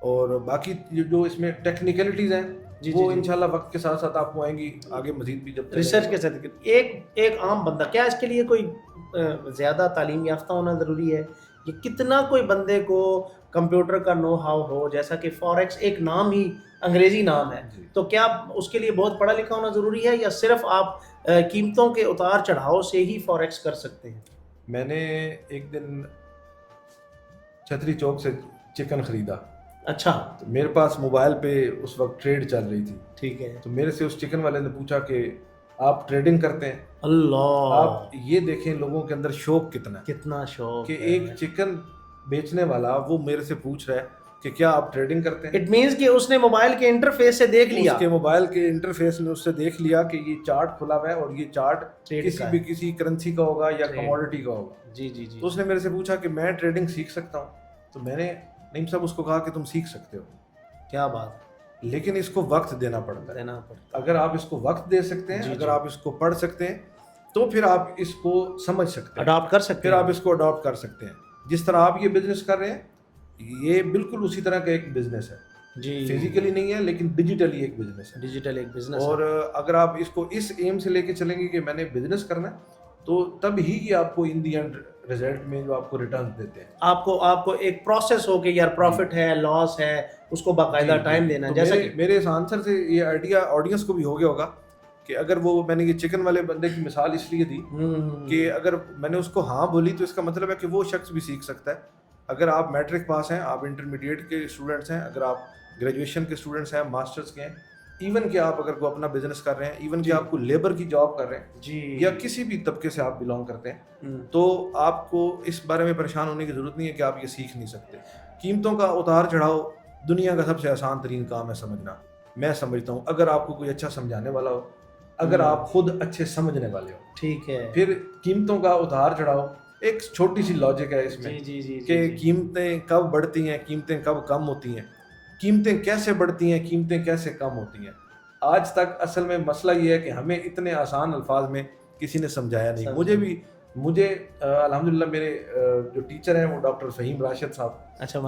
اور باقی جو اس میں ٹیکنیکلٹیز ہیں وہ انشاءاللہ وقت کے ساتھ ساتھ آپ کو آئیں گی آگے مزید بھی جب ریسرچ کے ساتھ. ایک عام بندہ، کیا اس کے لیے کوئی زیادہ تعلیم یافتہ ہونا ضروری ہے؟ یہ کتنا کوئی بندے کو کمپیوٹر کا نو ہاؤ ہو، جیسا کہ فوریکس ایک نام ہی انگریزی نام ہے، تو کیا اس کے لیے بہت پڑھا لکھا ہونا ضروری ہے، یا صرف آپ قیمتوں کے اتار چڑھاؤ سے ہی فوریکس کر سکتے ہیں؟ میں نے ایک دن چھتری چوک سے چکن خریدا. اچھا. تو میرے پاس موبائل پہ اس وقت ٹریڈ چل رہی تھی. ٹھیک ہے. تو میرے سے اس چکن والے نے پوچھا کہ آپ ٹریڈنگ کرتے ہیں؟ اللہ، آپ یہ دیکھیں لوگوں کے اندر شوق کتنا شوق کہ ایک چکن بیچنے والا وہ میرے سے پوچھ رہا ہے کہ کیا آپ ٹریڈنگ کرتے ہیں. اٹ مینس کہ اس نے موبائل کے انٹرفیس سے دیکھ لیا، اس کے موبائل کے انٹرفیس میں اس سے دیکھ لیا کہ یہ چارٹ کھلا ہوا ہے اور یہ چارٹ کسی کرنسی کا ہوگا یا کموڈٹی کا ہوگا. جی. تو اس نے میرے سے پوچھا کہ میں ٹریڈنگ سیکھ سکتا ہوں؟ تو میں نے نعیم صاحب اس کو کہا کہ تم سیکھ سکتے ہو. کیا بات، لیکن اس کو وقت دینا پڑتا ہے. اگر آپ اس کو وقت دے سکتے ہیں، اگر آپ اس کو پڑھ سکتے ہیں، تو پھر آپ اس کو سمجھ سکتے ہیں، اڈاپٹ کر سکتے ہیں، پھر آپ اس کو اڈاپٹ کر سکتے ہیں. جس طرح آپ یہ بزنس کر رہے ہیں، یہ بالکل اسی طرح کا ایک بزنس ہے. جی، فزیکلی نہیں ہے لیکن ڈیجیٹلی ایک بزنس ہے. ڈیجیٹل ایک بزنس. اور اگر آپ اس کو اس ایم سے لے کے چلیں گے کہ میں نے بزنس کرنا ہے، تو تب ہی یہ آپ کو ان دی اینڈ رزلٹ میں جو آپ کو ریٹرن دیتے ہیں. آپ کو ایک پروسیس ہو کہ یار پروفٹ ہے، لاس ہے، اس کو باقاعدہ ٹائم دینا ہے. جیسا میرے اس آنسر سے یہ آئیڈیا آڈینس کو بھی ہو گیا ہوگا کہ اگر میں نے یہ چکن والے بندے کی مثال اس لیے دی کہ اگر میں نے اس کو ہاں بولی تو اس کا مطلب ہے کہ وہ شخص بھی سیکھ سکتا ہے. اگر آپ میٹرک پاس ہیں، آپ انٹرمیڈیٹ کے اسٹوڈنٹس ہیں، اگر آپ گریجویشن کے اسٹوڈنٹس ہیں، ماسٹرز کے ہیں، ایون کہ آپ اگر کوئی اپنا بزنس کر رہے ہیں، ایون کہ آپ کو لیبر کی جاب کر رہے ہیں، یا کسی بھی طبقے سے آپ بلانگ کرتے ہیں، تو آپ کو اس بارے میں پریشان ہونے کی ضرورت نہیں ہے کہ آپ یہ سیکھ نہیں سکتے. قیمتوں کا اتار چڑھاؤ دنیا کا سب سے آسان ترین کام ہے سمجھنا. میں سمجھتا ہوں اگر آپ کو کوئی اچھا سمجھانے والا ہو، اگر آپ خود اچھے سمجھنے والے ہو، ٹھیک ہے، پھر قیمتوں کا اتار چڑھاؤ ایک چھوٹی سی لاجک ہے اس میں کہ قیمتیں کب بڑھتی ہیں، قیمتیں کب کم ہوتی ہیں، قیمتیں کیسے بڑھتی ہیں، قیمتیں کیسے کم ہوتی ہیں. آج تک اصل میں مسئلہ یہ ہے کہ ہمیں اتنے آسان الفاظ میں کسی نے سمجھایا نہیں. مجھے الحمدللہ میرے جو ٹیچر ہیں وہ ڈاکٹر فہیم راشد صاحب، اچھا،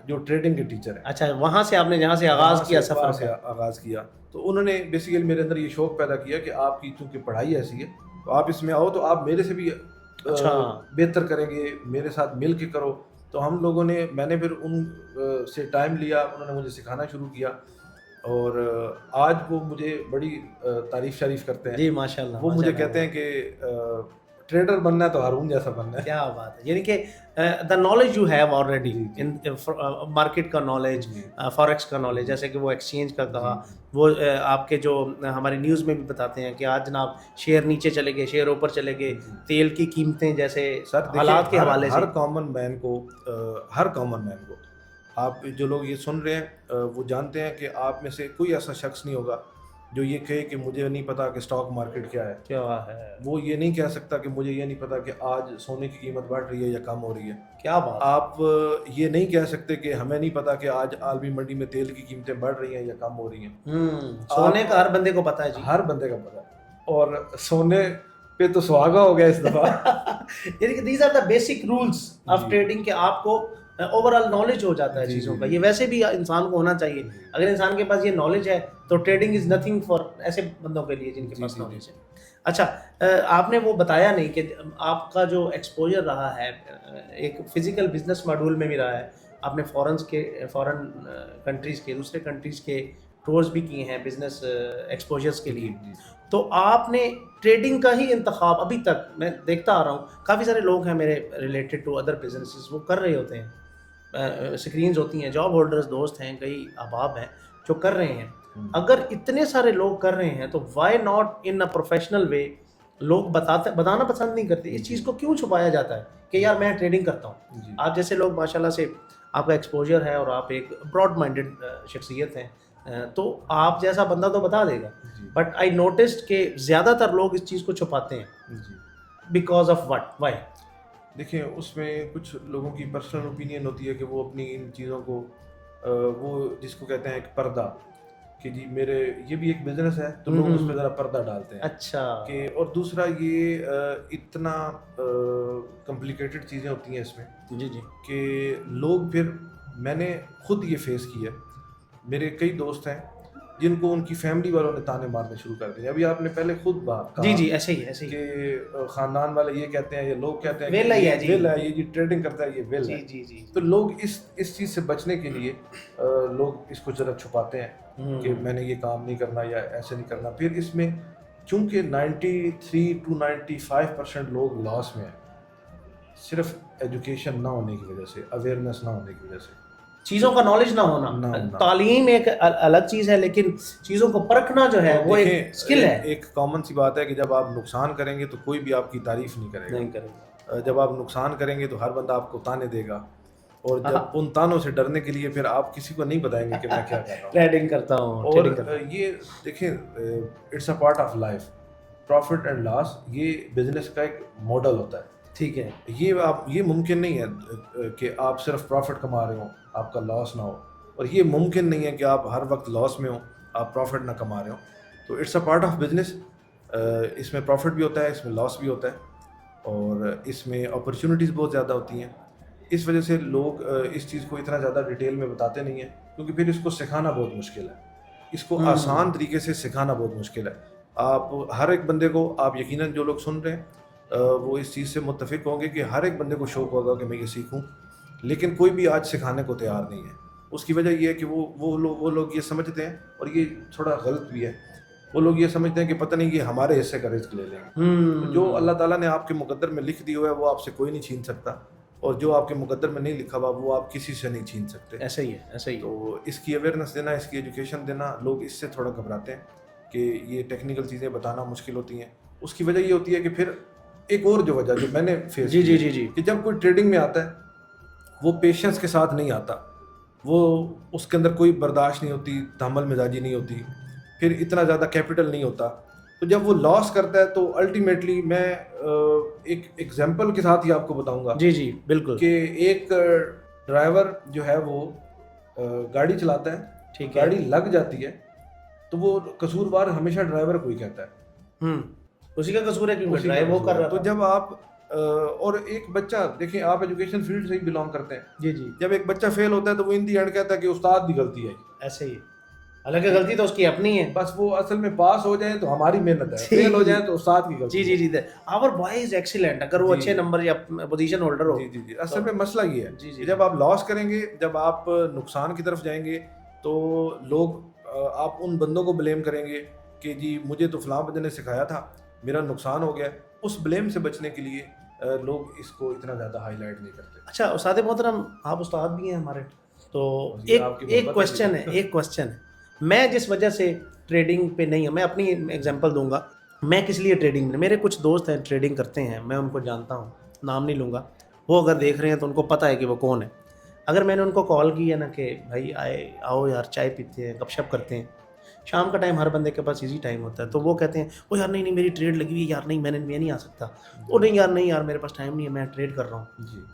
جو ٹریڈنگ کے ٹیچر ہیں. اچھا، وہاں سے آپ نے جہاں سے آغاز کیا، سفر سے آغاز کیا، تو انہوں نے بیسیکلی میرے اندر یہ شوق پیدا کیا کہ آپ کی چونکہ پڑھائی ایسی ہے آپ اس میں آؤ تو آپ میرے سے بھی بہتر کریں گے, میرے ساتھ مل کے کرو. تو ہم لوگوں نے, میں نے پھر ان سے ٹائم لیا, انہوں نے مجھے سکھانا شروع کیا, اور آج وہ مجھے بڑی تعریف شریف کرتے ہیں. جی ماشاء اللہ. وہ مجھے کہتے ہیں کہ ٹریڈر بننا ہے تو ہارون جیسا بننا ہے. کیا بات ہے, یعنی کہ the knowledge you have already in market کا نالج, فاریکس کا نالج, جیسے کہ وہ ایکسچینج کا کہا, وہ آپ کے جو ہماری نیوز میں بھی بتاتے ہیں کہ آج جناب شیئر نیچے چلے گئے, شیئر اوپر چلے گئے, تیل کی قیمتیں جیسے حالات کے حوالے سے. ہر کامن مین کو آپ جو لوگ یہ سن رہے ہیں وہ جانتے ہیں کہ آپ میں سے کوئی ایسا شخص نہیں ہوگا جو یہ کہے کہ مجھے نہیں پتا کہ اسٹاک مارکیٹ کیا ہے. کیا ہے, وہ یہ نہیں کہہ سکتا کہ مجھے یہ نہیں پتا کہ آج سونے کی قیمت بڑھ رہی ہے یا کم ہو رہی ہے. کیا بات. آپ یہ نہیں کہہ سکتے کہ ہمیں نہیں پتا کہ آج عالمی منڈی میں تیل کی قیمتیں بڑھ رہی ہیں یا کم ہو رہی ہیں. سونے کا ہر بندے کو پتا ہے جی, ہر بندے کا پتا ہے, اور سونے پہ تو سہاگا ہو گیا اس دفعہ. یعنی کہ these are the basic rules of trading, کہ آپ کو اوور آل نالج ہو جاتا ہے چیزوں کا. یہ ویسے بھی انسان کو ہونا چاہیے. اگر انسان کے پاس یہ نالج ہے تو ٹریڈنگ از نتھنگ فار ایسے بندوں کے لیے جن کے پاس نالج ہے. اچھا, آپ نے وہ بتایا نہیں کہ آپ کا جو ایکسپوجر رہا ہے ایک فزیکل بزنس ماڈول میں بھی رہا ہے. آپ نے فورن کنٹریز کے, دوسرے کنٹریز کے ٹورز بھی کیے ہیں بزنس ایکسپوجرز کے لیے. تو آپ نے ٹریڈنگ کا ہی انتخاب, ابھی تک میں دیکھتا آ رہا ہوں کافی سارے لوگ ہیں میرے ریلیٹڈ ٹو ادر بزنسز, وہ کر رہے ہوتے ہیں, اسکرینز ہوتی ہیں, جاب ہولڈرز دوست ہیں, کئی احباب ہیں جو کر رہے ہیں. اگر اتنے سارے لوگ کر رہے ہیں تو why not in a professional way. لوگ بتانا پسند نہیں کرتے. اس چیز کو کیوں چھپایا جاتا ہے کہ یار میں ٹریڈنگ کرتا ہوں؟ آپ جیسے لوگ ماشاءاللہ سے آپ کا ایکسپوجر ہے اور آپ ایک براڈ مائنڈڈ شخصیت ہیں, تو آپ جیسا بندہ تو بتا دے گا. بٹ آئی نوٹسڈ کہ زیادہ تر لوگ اس چیز کو چھپاتے ہیں. Because of what, why? دیکھیں, اس میں کچھ لوگوں کی پرسنل اوپینین ہوتی ہے کہ وہ اپنی ان چیزوں کو, وہ جس کو کہتے ہیں ایک پردہ, کہ جی میرے یہ بھی ایک بزنس ہے تو لوگ اس پہ ذرا پردہ ڈالتے ہیں. اچھا. کہ اور دوسرا یہ اتنا کمپلیکیٹڈ چیزیں ہوتی ہیں اس میں, جی جی, کہ لوگ پھر, میں نے خود یہ فیس کیا, میرے کئی دوست ہیں جن کو ان کی فیملی والوں نے تانے مارنے شروع کر دیے. ابھی آپ نے پہلے خود بات کہا, جی جی, ایسے ہی کہ خاندان والے یہ کہتے ہیں, یہ لوگ کہتے ہیں ویل ہے, یہ جی ٹریڈنگ کرتا ہے, یہ ویل ہے. جی جی. تو لوگ اس چیز سے بچنے کے لیے لوگ اس کو ذرا چھپاتے ہیں کہ میں نے یہ کام نہیں کرنا یا ایسے نہیں کرنا. پھر اس میں چونکہ 93 to 95% لوگ لاس میں ہیں, صرف ایجوکیشن نہ ہونے کی وجہ سے, اویئرنیس نہ ہونے کی وجہ سے, چیزوں کا نالج نہ ہونا. تعلیم ایک الگ چیز ہے, لیکن چیزوں کو پرکھنا جو ہے وہ ایک سکل ہے. ایک کامن سی بات ہے کہ جب آپ نقصان کریں گے تو کوئی بھی آپ کی تعریف نہیں کرے گا. جب آپ نقصان کریں گے تو ہر بندہ آپ کو تانے دے گا, اور جب ان تانوں سے ڈرنے کے لیے پھر آپ کسی کو نہیں بتائیں گے کہ میں کیا کر رہا ہوں, ٹریڈنگ کرتا ہوں. اور یہ دیکھیں, it's a part of life. Profit and loss یہ بزنس کا ایک ماڈل ہوتا ہے. ٹھیک ہے, یہ ممکن نہیں ہے کہ آپ صرف پروفٹ کما رہے ہوں, آپ کا لاس نہ ہو, اور یہ ممکن نہیں ہے کہ آپ ہر وقت لاس میں ہوں, آپ پروفٹ نہ کما رہے ہوں. تو it's a part of business. اس میں پروفٹ بھی ہوتا ہے, اس میں لاس بھی ہوتا ہے, اور اس میں اپرچونیٹیز بہت زیادہ ہوتی ہیں. اس وجہ سے لوگ اس چیز کو اتنا زیادہ ڈیٹیل میں بتاتے نہیں ہیں, کیونکہ پھر اس کو سکھانا بہت مشکل ہے. اس کو آسان طریقے سے سکھانا بہت مشکل ہے. آپ ہر ایک بندے کو, آپ یقیناً جو لوگ سن رہے ہیں وہ اس چیز سے متفق ہوں گے کہ ہر ایک بندے کو شوق ہوگا کہ میں یہ سیکھوں, لیکن کوئی بھی آج سکھانے کو تیار نہیں ہے. اس کی وجہ یہ ہے کہ وہ لوگ یہ سمجھتے ہیں, اور یہ تھوڑا غلط بھی ہے, وہ لوگ یہ سمجھتے ہیں کہ پتہ نہیں یہ ہمارے حصے کا رزق لے لیں گے. جو اللہ تعالیٰ نے آپ کے مقدر میں لکھ دی ہوا ہے وہ آپ سے کوئی نہیں چھین سکتا, اور جو آپ کے مقدر میں نہیں لکھا ہوا وہ آپ کسی سے نہیں چھین سکتے. ایسا ہی ہے, ایسا ہی. تو اس کی اویئرنیس دینا, اس کی ایجوکیشن دینا, لوگ اس سے تھوڑا گھبراتے ہیں کہ یہ ٹیکنیکل چیزیں بتانا مشکل ہوتی ہیں. اس کی وجہ یہ ہوتی ہے کہ پھر ایک اور جو وجہ جو میں نے فیس کی, کہ جب کوئی ٹریڈنگ میں آتا ہے وہ پیشنس کے ساتھ نہیں آتا, وہ اس کے اندر کوئی برداشت نہیں ہوتی, تحمل مزاجی نہیں ہوتی, پھر اتنا زیادہ کیپٹل نہیں ہوتا. تو جب وہ لاس کرتا ہے تو الٹیمیٹلی, میں ایک ایگزامپل کے ساتھ ہی آپ کو بتاؤں گا. جی جی بالکل. کہ ایک ڈرائیور جو ہے وہ گاڑی چلاتا ہے, ٹھیک, گاڑی لگ جاتی ہے تو وہ قصوروار ہمیشہ ڈرائیور کو ہی کہتا ہے, اسی کا قصور ہے کیونکہ ڈرائیو وہ کر رہا. تو جب آپ, اور ایک بچہ, دیکھیں آپ ایجوکیشن فیلڈ سے ہی بلانگ کرتے ہیں, جی جی, جب ایک بچہ فیل ہوتا ہے تو وہ ان دی اینڈ کہتا ہے کہ استاد کی غلطی ہے. ایسے ہی. حالانکہ غلطی تو اس کی اپنی ہے. بس وہ اصل میں پاس ہو جائیں تو ہماری محنت ہے, فیل ہو جائیں تو استاد کی غلطی. جی آور بوائے از ایکسیلنٹ, اگر وہ اچھے نمبر یا پوزیشن ہولڈر ہو. جی اصل میں مسئلہ یہ ہے کہ جب آپ لاس کریں گے, جب آپ نقصان کی طرف جائیں گے تو لوگ آپ ان بندوں کو بلیم کریں گے کہ جی مجھے تو فلاں بندے نے سکھایا تھا, میرا نقصان ہو گیا. اس بلیم سے بچنے کے لیے لوگ اس کو اتنا زیادہ ہائی لائٹ نہیں کرتے. اچھا استاد محترم, آپ استاد بھی ہیں ہمارے, تو ایک کوشچن ہے, میں جس وجہ سے ٹریڈنگ پہ نہیں ہوں, میں اپنی ایگزامپل دوں گا. میں کس لیے ٹریڈنگ میں, میرے کچھ دوست ہیں ٹریڈنگ کرتے ہیں, میں ان کو جانتا ہوں, نام نہیں لوں گا, وہ اگر دیکھ رہے ہیں تو ان کو پتہ ہے کہ وہ کون ہے. اگر میں نے ان کو کال کی ہے نا کہ بھائی آؤ یار چائے پیتے ہیں, گپ شپ کرتے ہیں, شام کا ٹائم ہر بندے کے پاس ایزی ٹائم ہوتا ہے, تو وہ کہتے ہیں او یار نہیں میری ٹریڈ لگی ہوئی ہے یار, نہیں میں نہیں آ سکتا. او نہیں یار میرے پاس ٹائم نہیں ہے, میں ٹریڈ کر رہا ہوں.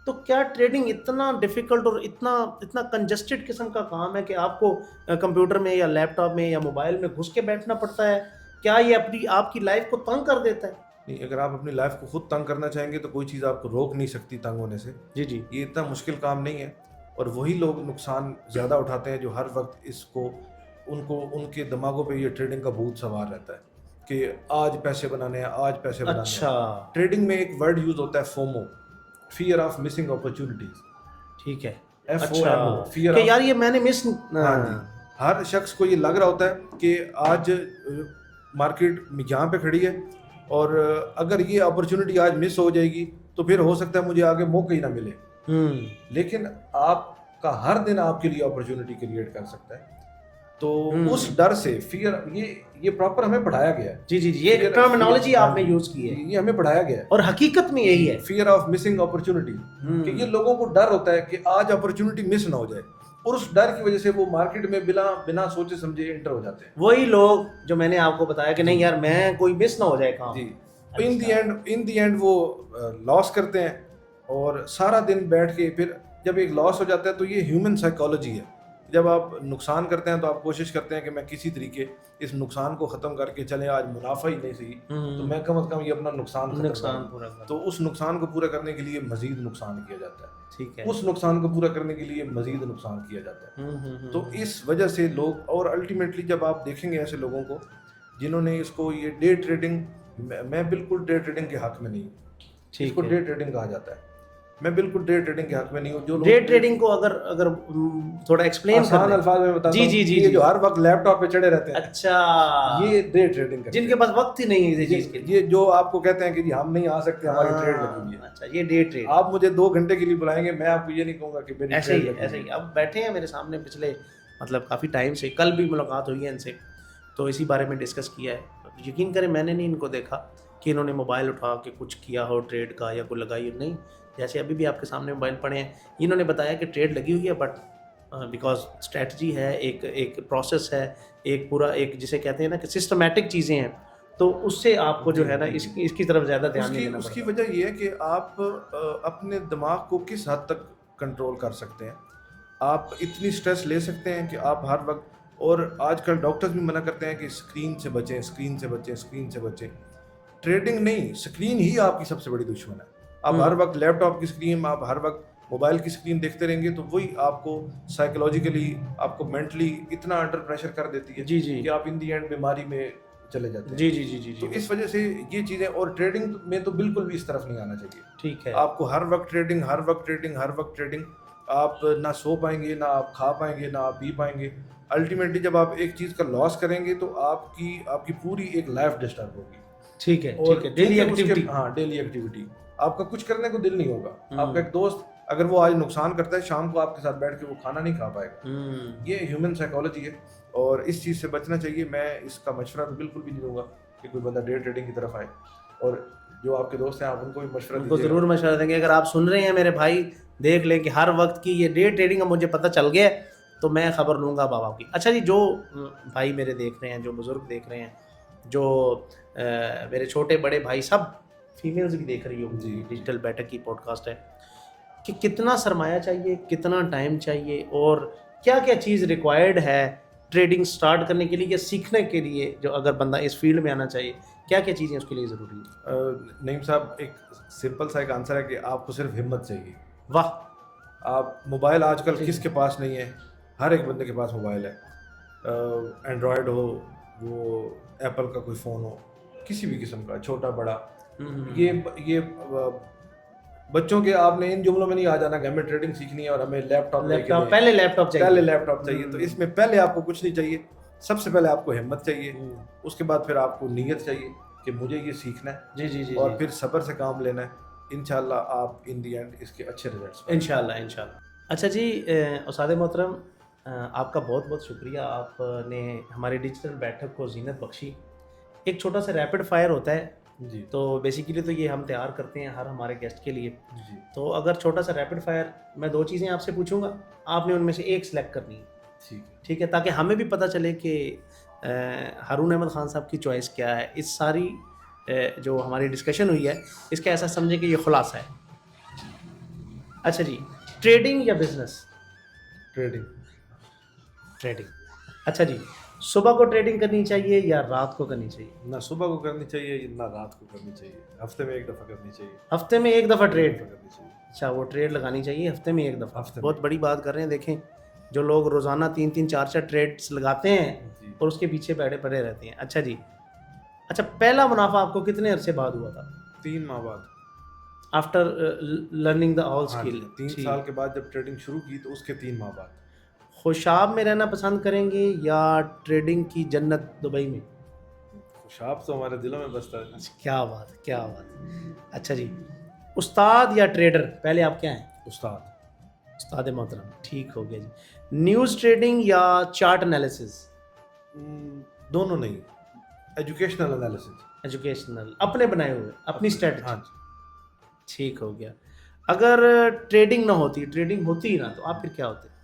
تو کیا ٹریڈنگ اتنا ڈیفیکلٹ اور اتنا کنجسٹڈ قسم کا کام ہے کہ آپ کو کمپیوٹر میں یا لیپ ٹاپ میں یا موبائل میں گھس کے بیٹھنا پڑتا ہے؟ کیا یہ آپ کی لائف کو تنگ کر دیتا ہے؟ نہیں, اگر آپ اپنی لائف کو خود تنگ کرنا چاہیں گے تو کوئی چیز آپ کو روک نہیں سکتی تنگ ہونے سے. جی یہ اتنا مشکل کام نہیں ہے, اور وہی لوگ نقصان زیادہ اٹھاتے ہیں جو ہر وقت اس کو ان کے دماغوں پہ یہ ٹریڈنگ کا بھوت سوار رہتا ہے کہ آج پیسے بنانے ہیں, آج پیسے بنانے ہیں. اچھا, ٹریڈنگ میں ایک ورڈ یوز ہوتا ہے FOMO, fear of missing opportunities. ٹھیک ہے, FOMO, فیئر کہ یار یہ میں نے مس. ہاں جی, ہر شخص کو یہ لگ رہا ہوتا ہے کہ آج مارکیٹ یہاں پہ کھڑی ہے اور اگر یہ اپرچونٹی آج مس ہو جائے گی تو پھر ہو سکتا ہے مجھے آگے موقع ہی نہ ملے. لیکن آپ کا ہر دن آپ کے لیے اپرچونٹی کریٹ کر سکتا ہے. تو اس ڈر سے فیئر, یہ پراپر ہمیں پڑھایا گیا ہے. جی یہ ٹرمینالوجی آپ نے یوز کی ہے, یہ ہمیں پڑھایا گیا ہے, اور حقیقت میں یہی ہے فیئر آف مسنگ اپرچونٹی, کہ یہ لوگوں کو ڈر ہوتا ہے کہ آج اپرچونٹی مس نہ ہو جائے, اور اس ڈر کی وجہ سے وہ مارکیٹ میں بنا سوچے سمجھے انٹر ہو جاتے ہیں. وہی لوگ جو میں نے آپ کو بتایا کہ نہیں یار میں کوئی مس نہ ہو جائے کام. جی, ان دی اینڈ وہ لاس کرتے ہیں, اور سارا دن بیٹھ کے پھر جب ایک لاس ہو جاتا ہے تو یہ ہیومن سائیکالوجی ہے. جب آپ نقصان کرتے ہیں تو آپ کوشش کرتے ہیں کہ میں کسی طریقے اس نقصان کو ختم کر کے چلیں, آج منافع ہی نہیں صحیح تو میں کم از کم یہ اپنا نقصان پورا کر. تو اس نقصان کو پورا کرنے کے لیے مزید نقصان کیا جاتا ہے. ٹھیک ہے, اس نقصان کو پورا کرنے کے لیے مزید نقصان کیا جاتا ہے. تو اس وجہ سے لوگ, اور الٹیمیٹلی جب آپ دیکھیں گے ایسے لوگوں کو جنہوں نے اس کو یہ ڈے ٹریڈنگ, میں بالکل ڈے ٹریڈنگ کے حق میں نہیں ہوں. اس کو ڈے ٹریڈنگ کہا جاتا ہے, میں بالکل ڈے ٹریڈنگ کے حق میں نہیں ہوں. جو ڈے ٹریڈنگ کو اگر تھوڑا ایکسپلین آسان الفاظ میں بتاتا ہوں, یہ جو ہر وقت لیپ ٹاپ پہ چڑھے رہتے ہیں, اچھا یہ ڈے ٹریڈنگ کرتے ہیں. جن کے پاس وقت ہی نہیں ہے اس چیز کے لیے, یہ جو آپ کو کہتے ہیں کہ جی ہم نہیں آ سکتے, ہماری ٹریڈ لگی ہوئی ہے. اچھا, یہ ڈے ٹریڈ. آپ مجھے 2 گھنٹے کے لیے بلائیں گے, میں آپ کو یہ نہیں کہوں گا کہ میری ایسے ہی. اب بیٹھے ہیں میرے سامنے پچھلے کافی ٹائم سے, کل بھی ملاقات ہوئی ہے ان سے, تو اسی بارے میں ڈسکس کیا ہے. یقین کریں میں نے نہیں ان کو دیکھا کہ انہوں نے موبائل اٹھا کے کچھ کیا ہو ٹریڈ کا یا کوئی لگائی ہو, نہیں. جیسے ابھی بھی آپ کے سامنے موبائل پڑے ہیں, انہوں نے بتایا کہ ٹریڈ لگی ہوئی ہے, بٹ بیکاز اسٹریٹجی ہے, ایک پروسیس ہے, ایک پورا ایک جسے کہتے ہیں نا کہ سسٹمیٹک چیزیں ہیں, تو اس سے آپ کو جو ہے نا اس کی طرف زیادہ دھیان نہیں دینا. اس کی وجہ یہ ہے کہ آپ اپنے دماغ کو کس حد تک کنٹرول کر سکتے ہیں. آپ اتنی سٹریس لے سکتے ہیں کہ آپ ہر وقت, اور آج کل ڈاکٹرز بھی منع کرتے ہیں کہ اسکرین سے بچیں. ٹریڈنگ نہیں, اسکرین ہی آپ کی سب سے بڑی دشمن ہے. آپ ہر وقت لیپ ٹاپ کی اسکرین, آپ ہر وقت موبائل کی اسکرین دیکھتے رہیں گے تو وہی آپ کو سائیکولوجیکلی, آپ کو مینٹلی اتنا انڈر پریشر کر دیتی ہے کہ آپ ان دی اینڈ بیماری میں چلے جاتے ہیں. جی. تو اس وجہ سے یہ چیزیں, اور ٹریڈنگ میں تو بالکل بھی اس طرف نہیں آنا چاہیے. ٹھیک ہے, آپ کو ہر وقت ٹریڈنگ, آپ نہ سو پائیں گے, نہ آپ کھا پائیں گے, نہ آپ پی پائیں گے. الٹیمیٹلی جب آپ ایک چیز کا لاس کریں گے تو آپ کی پوری ایک لائف ڈسٹرب ہوگی. ٹھیک ہے, ڈیلی ایکٹیویٹی. ہاں, ڈیلی ایکٹیویٹی, آپ کا کچھ کرنے کو دل نہیں ہوگا. آپ کا ایک دوست اگر وہ آج نقصان کرتا ہے, شام کو آپ کے ساتھ بیٹھ کے وہ کھانا نہیں کھا پائے گا. یہ ہیومن سائیکالوجی ہے, اور اس چیز سے بچنا چاہیے. میں اس کا مشورہ تو بالکل بھی نہیں دوں گا کہ کوئی بندہ ڈے ٹریڈنگ کی طرف آئے, اور جو آپ کے دوست ہیں آپ ان کو بھی مشورہ دیجیے. ضرور مشورہ دیں گے. اگر آپ سن رہے ہیں میرے بھائی, دیکھ لیں کہ ہر وقت کی یہ ڈے ٹریڈنگ کا مجھے پتہ چل گیا تو میں خبر لوں گا بابا کی. اچھا جی, جو بھائی میرے دیکھ رہے ہیں, جو بزرگ دیکھ رہے ہیں, جو میرے چھوٹے بڑے بھائی, سب فیمیلز بھی دیکھ رہی ہوں جی, ڈیجیٹل بیٹھک کی پوڈ کاسٹ ہے, کہ کتنا سرمایہ چاہیے, کتنا ٹائم چاہیے, اور کیا کیا چیز ریکوائرڈ ہے ٹریڈنگ سٹارٹ کرنے کے لیے یا سیکھنے کے لیے, جو اگر بندہ اس فیلڈ میں آنا چاہیے, کیا کیا چیزیں اس کے لیے ضروری ہیں؟ نعیم صاحب, ایک سمپل سا ایک آنسر ہے کہ آپ کو صرف ہمت چاہیے. واہ. آپ موبائل آج کل کس کے پاس نہیں ہے؟ ہر ایک بندے کے پاس موبائل ہے. اینڈرائڈ ہو, وہ ایپل کا کوئی فون ہو, کسی بھی قسم کا, چھوٹا بڑا, یہ بچوں کے آپ نے ان جملوں میں نہیں آ جانا کہ ہمیں ٹریڈنگ سیکھنی ہے اور ہمیں لیپ ٹاپ پہلے لیپ ٹاپ چاہیے. تو اس میں پہلے آپ کو کچھ نہیں چاہیے, سب سے پہلے آپ کو ہمت چاہیے, اس کے بعد پھر آپ کو نیت چاہیے کہ مجھے یہ سیکھنا ہے, جی اور پھر صبر سے کام لینا ہے. انشاءاللہ آپ ان دی اینڈ اس کے اچھے ریزلٹس پائیں. انشاءاللہ. اچھا جی استاد محترم, آپ کا بہت بہت شکریہ, آپ نے ہماری ڈیجیٹل بیٹھک کو زینت بخشی. ایک چھوٹا سا ریپڈ فائر ہوتا ہے جی تو بیسیکلی تو یہ ہم تیار کرتے ہیں ہر ہمارے گیسٹ کے لیے. جی تو اگر چھوٹا سا ریپڈ فائر, میں 2 چیزیں آپ سے پوچھوں گا, آپ نے ان میں سے ایک سلیکٹ کرنی ہے, ٹھیک ہے, تاکہ ہمیں بھی پتہ چلے کہ ہارون احمد خان صاحب کی چوائس کیا ہے. اس ساری جو ہماری ڈسکشن ہوئی ہے اس کا ایسا سمجھے کہ یہ خلاصہ ہے. اچھا جی, ٹریڈنگ یا بزنس؟ ٹریڈنگ. اچھا جی, صبح کو ٹریڈنگ کرنی چاہیے یا رات کو کرنی چاہیے؟ نہ صبح کو کرنی چاہیے نہ رات کو کرنی چاہیے, ہفتے میں ایک دفعہ کرنی چاہیے. ہفتے میں ایک دفعہ ٹریڈ, کرنی چاہیے. اچھا, وہ ٹریڈ لگانی چاہیے ہفتے میں ایک دفعہ. ہفتے میں. بہت بڑی بات کر رہے ہیں. دیکھیں جو لوگ روزانہ 3 4 ٹریڈس لگاتے ہیں جی. اور اس کے پیچھے بیٹھے پڑے رہتے ہیں. اچھا جی, اچھا, پہلا منافع آپ کو کتنے عرصے بعد ہوا تھا؟ 3 ماہ بعد. After learning the all skill. 3 سال کے بعد جب ٹریڈنگ شروع کی تو اس کے 3 ماہ بعد. خوشاب میں رہنا پسند کریں گے یا ٹریڈنگ کی جنت دبئی میں؟ خوشاب تو ہمارے دلوں میں بستا ہے. کیا بات ہے, کیا بات ہے. اچھا جی, استاد یا ٹریڈر؟ پہلے آپ کیا ہیں؟ استاد. استاد محترم, ٹھیک ہو گیا جی. نیوز ٹریڈنگ یا چارٹ انالیسز؟ دونوں نہیں, ایجوکیشنل انالیسز. ایجوکیشنل, اپنے بنائے ہوئے, اپنی اسٹریٹجی. ہاں جی. ٹھیک ہو گیا. اگر ٹریڈنگ نہ ہوتی, ٹریڈنگ ہوتی ہی نہ, تو آپ پھر کیا ہوتے؟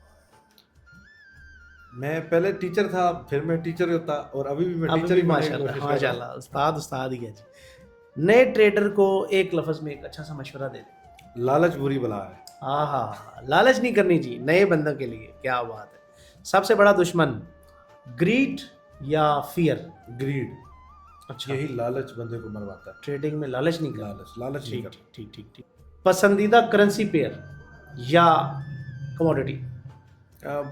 میں پہلے ٹیچر تھا, پھر میں ٹیچر ہوتا, اور ابھی بھی میں ابھی ٹیچر بھی ہی بننے کی کوشش کر رہا ہوں. ماشاء اللہ, استاد ہی ہے جی. نئے ٹریڈر کو ایک لفظ میں ایک اچھا سا مشورہ دے دیں. لالچ بری بلا ہے. ہاں ہاں, لالچ نہیں کرنی جی نئے بندوں کے لیے. کیا بات ہے. سب سے بڑا دشمن گریڈ یا فیئر؟ گریڈ. اچھا, یہی لالچ بندے کو مرواتا ہے. ٹریڈنگ میں لالچ نہیں کرنا. لالچ نہیں ٹھیک کرنا. ٹھیک ٹھیک ٹھیک. پسندیدہ کرنسی پیئر یا کموڈٹی؟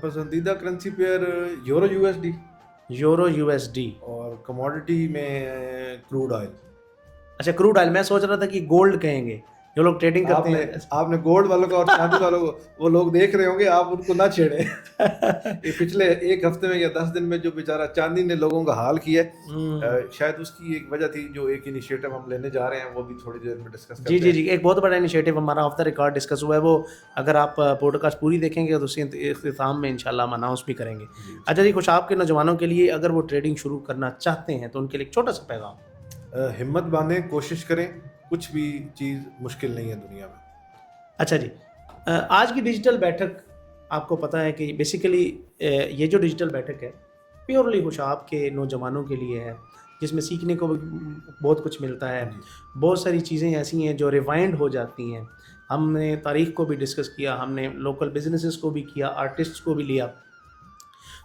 پسندیدہ currency pair euro U S D. Euro U S D. اور کموڈٹی میں کروڈ آئل. اچھا, کروڈ آئل. میں سوچ رہا تھا کہ گولڈ کہیں گے, جو لوگ ٹریڈنگ کرتے ہیں. آپ نے گولڈ والوں کو اور چاندی والوں کو, وہ لوگ دیکھ رہے ہوں گے, آپ ان کو نہ چھیڑیں. یہ پچھلے ایک ہفتے میں یا 10 دن میں جو بیچارہ چاندی نے لوگوں کا حال کیا ہے, شاید اس کی ایک وجہ تھی. جو ایک انیشیٹو ہم لینے جا رہے ہیں وہ بھی تھوڑی دیر میں ڈسکس کرتے ہیں. جی جی جی, ایک بہت بڑا انیشیٹو ہمارا آف دا ریکارڈ ڈسکس ہوا ہے. وہ اگر آپ پوڈ کاسٹ پوری دیکھیں گے تو اس کے اختتام میں انشاءاللہ ہم اناؤنس بھی کریں گے. اچھا جی, خوشاب کے نوجوانوں کے لیے اگر وہ ٹریڈنگ شروع کرنا چاہتے ہیں تو ان کے لیے ایک چھوٹا سا پیغام. ہمت باندھیں, کوشش کریں, کچھ بھی چیز مشکل نہیں ہے دنیا میں. اچھا جی, آج کی ڈیجیٹل بیٹھک آپ کو پتہ ہے کہ بیسیکلی یہ جو ڈیجیٹل بیٹھک ہے پیورلی خوشاب کے نوجوانوں کے لیے ہے, جس میں سیکھنے کو بہت کچھ ملتا ہے. بہت ساری چیزیں ایسی ہیں جو ریوائنڈ ہو جاتی ہیں. ہم نے تاریخ کو بھی ڈسکس کیا, ہم نے لوکل بزنسز کو بھی کیا, آرٹسٹس کو بھی لیا.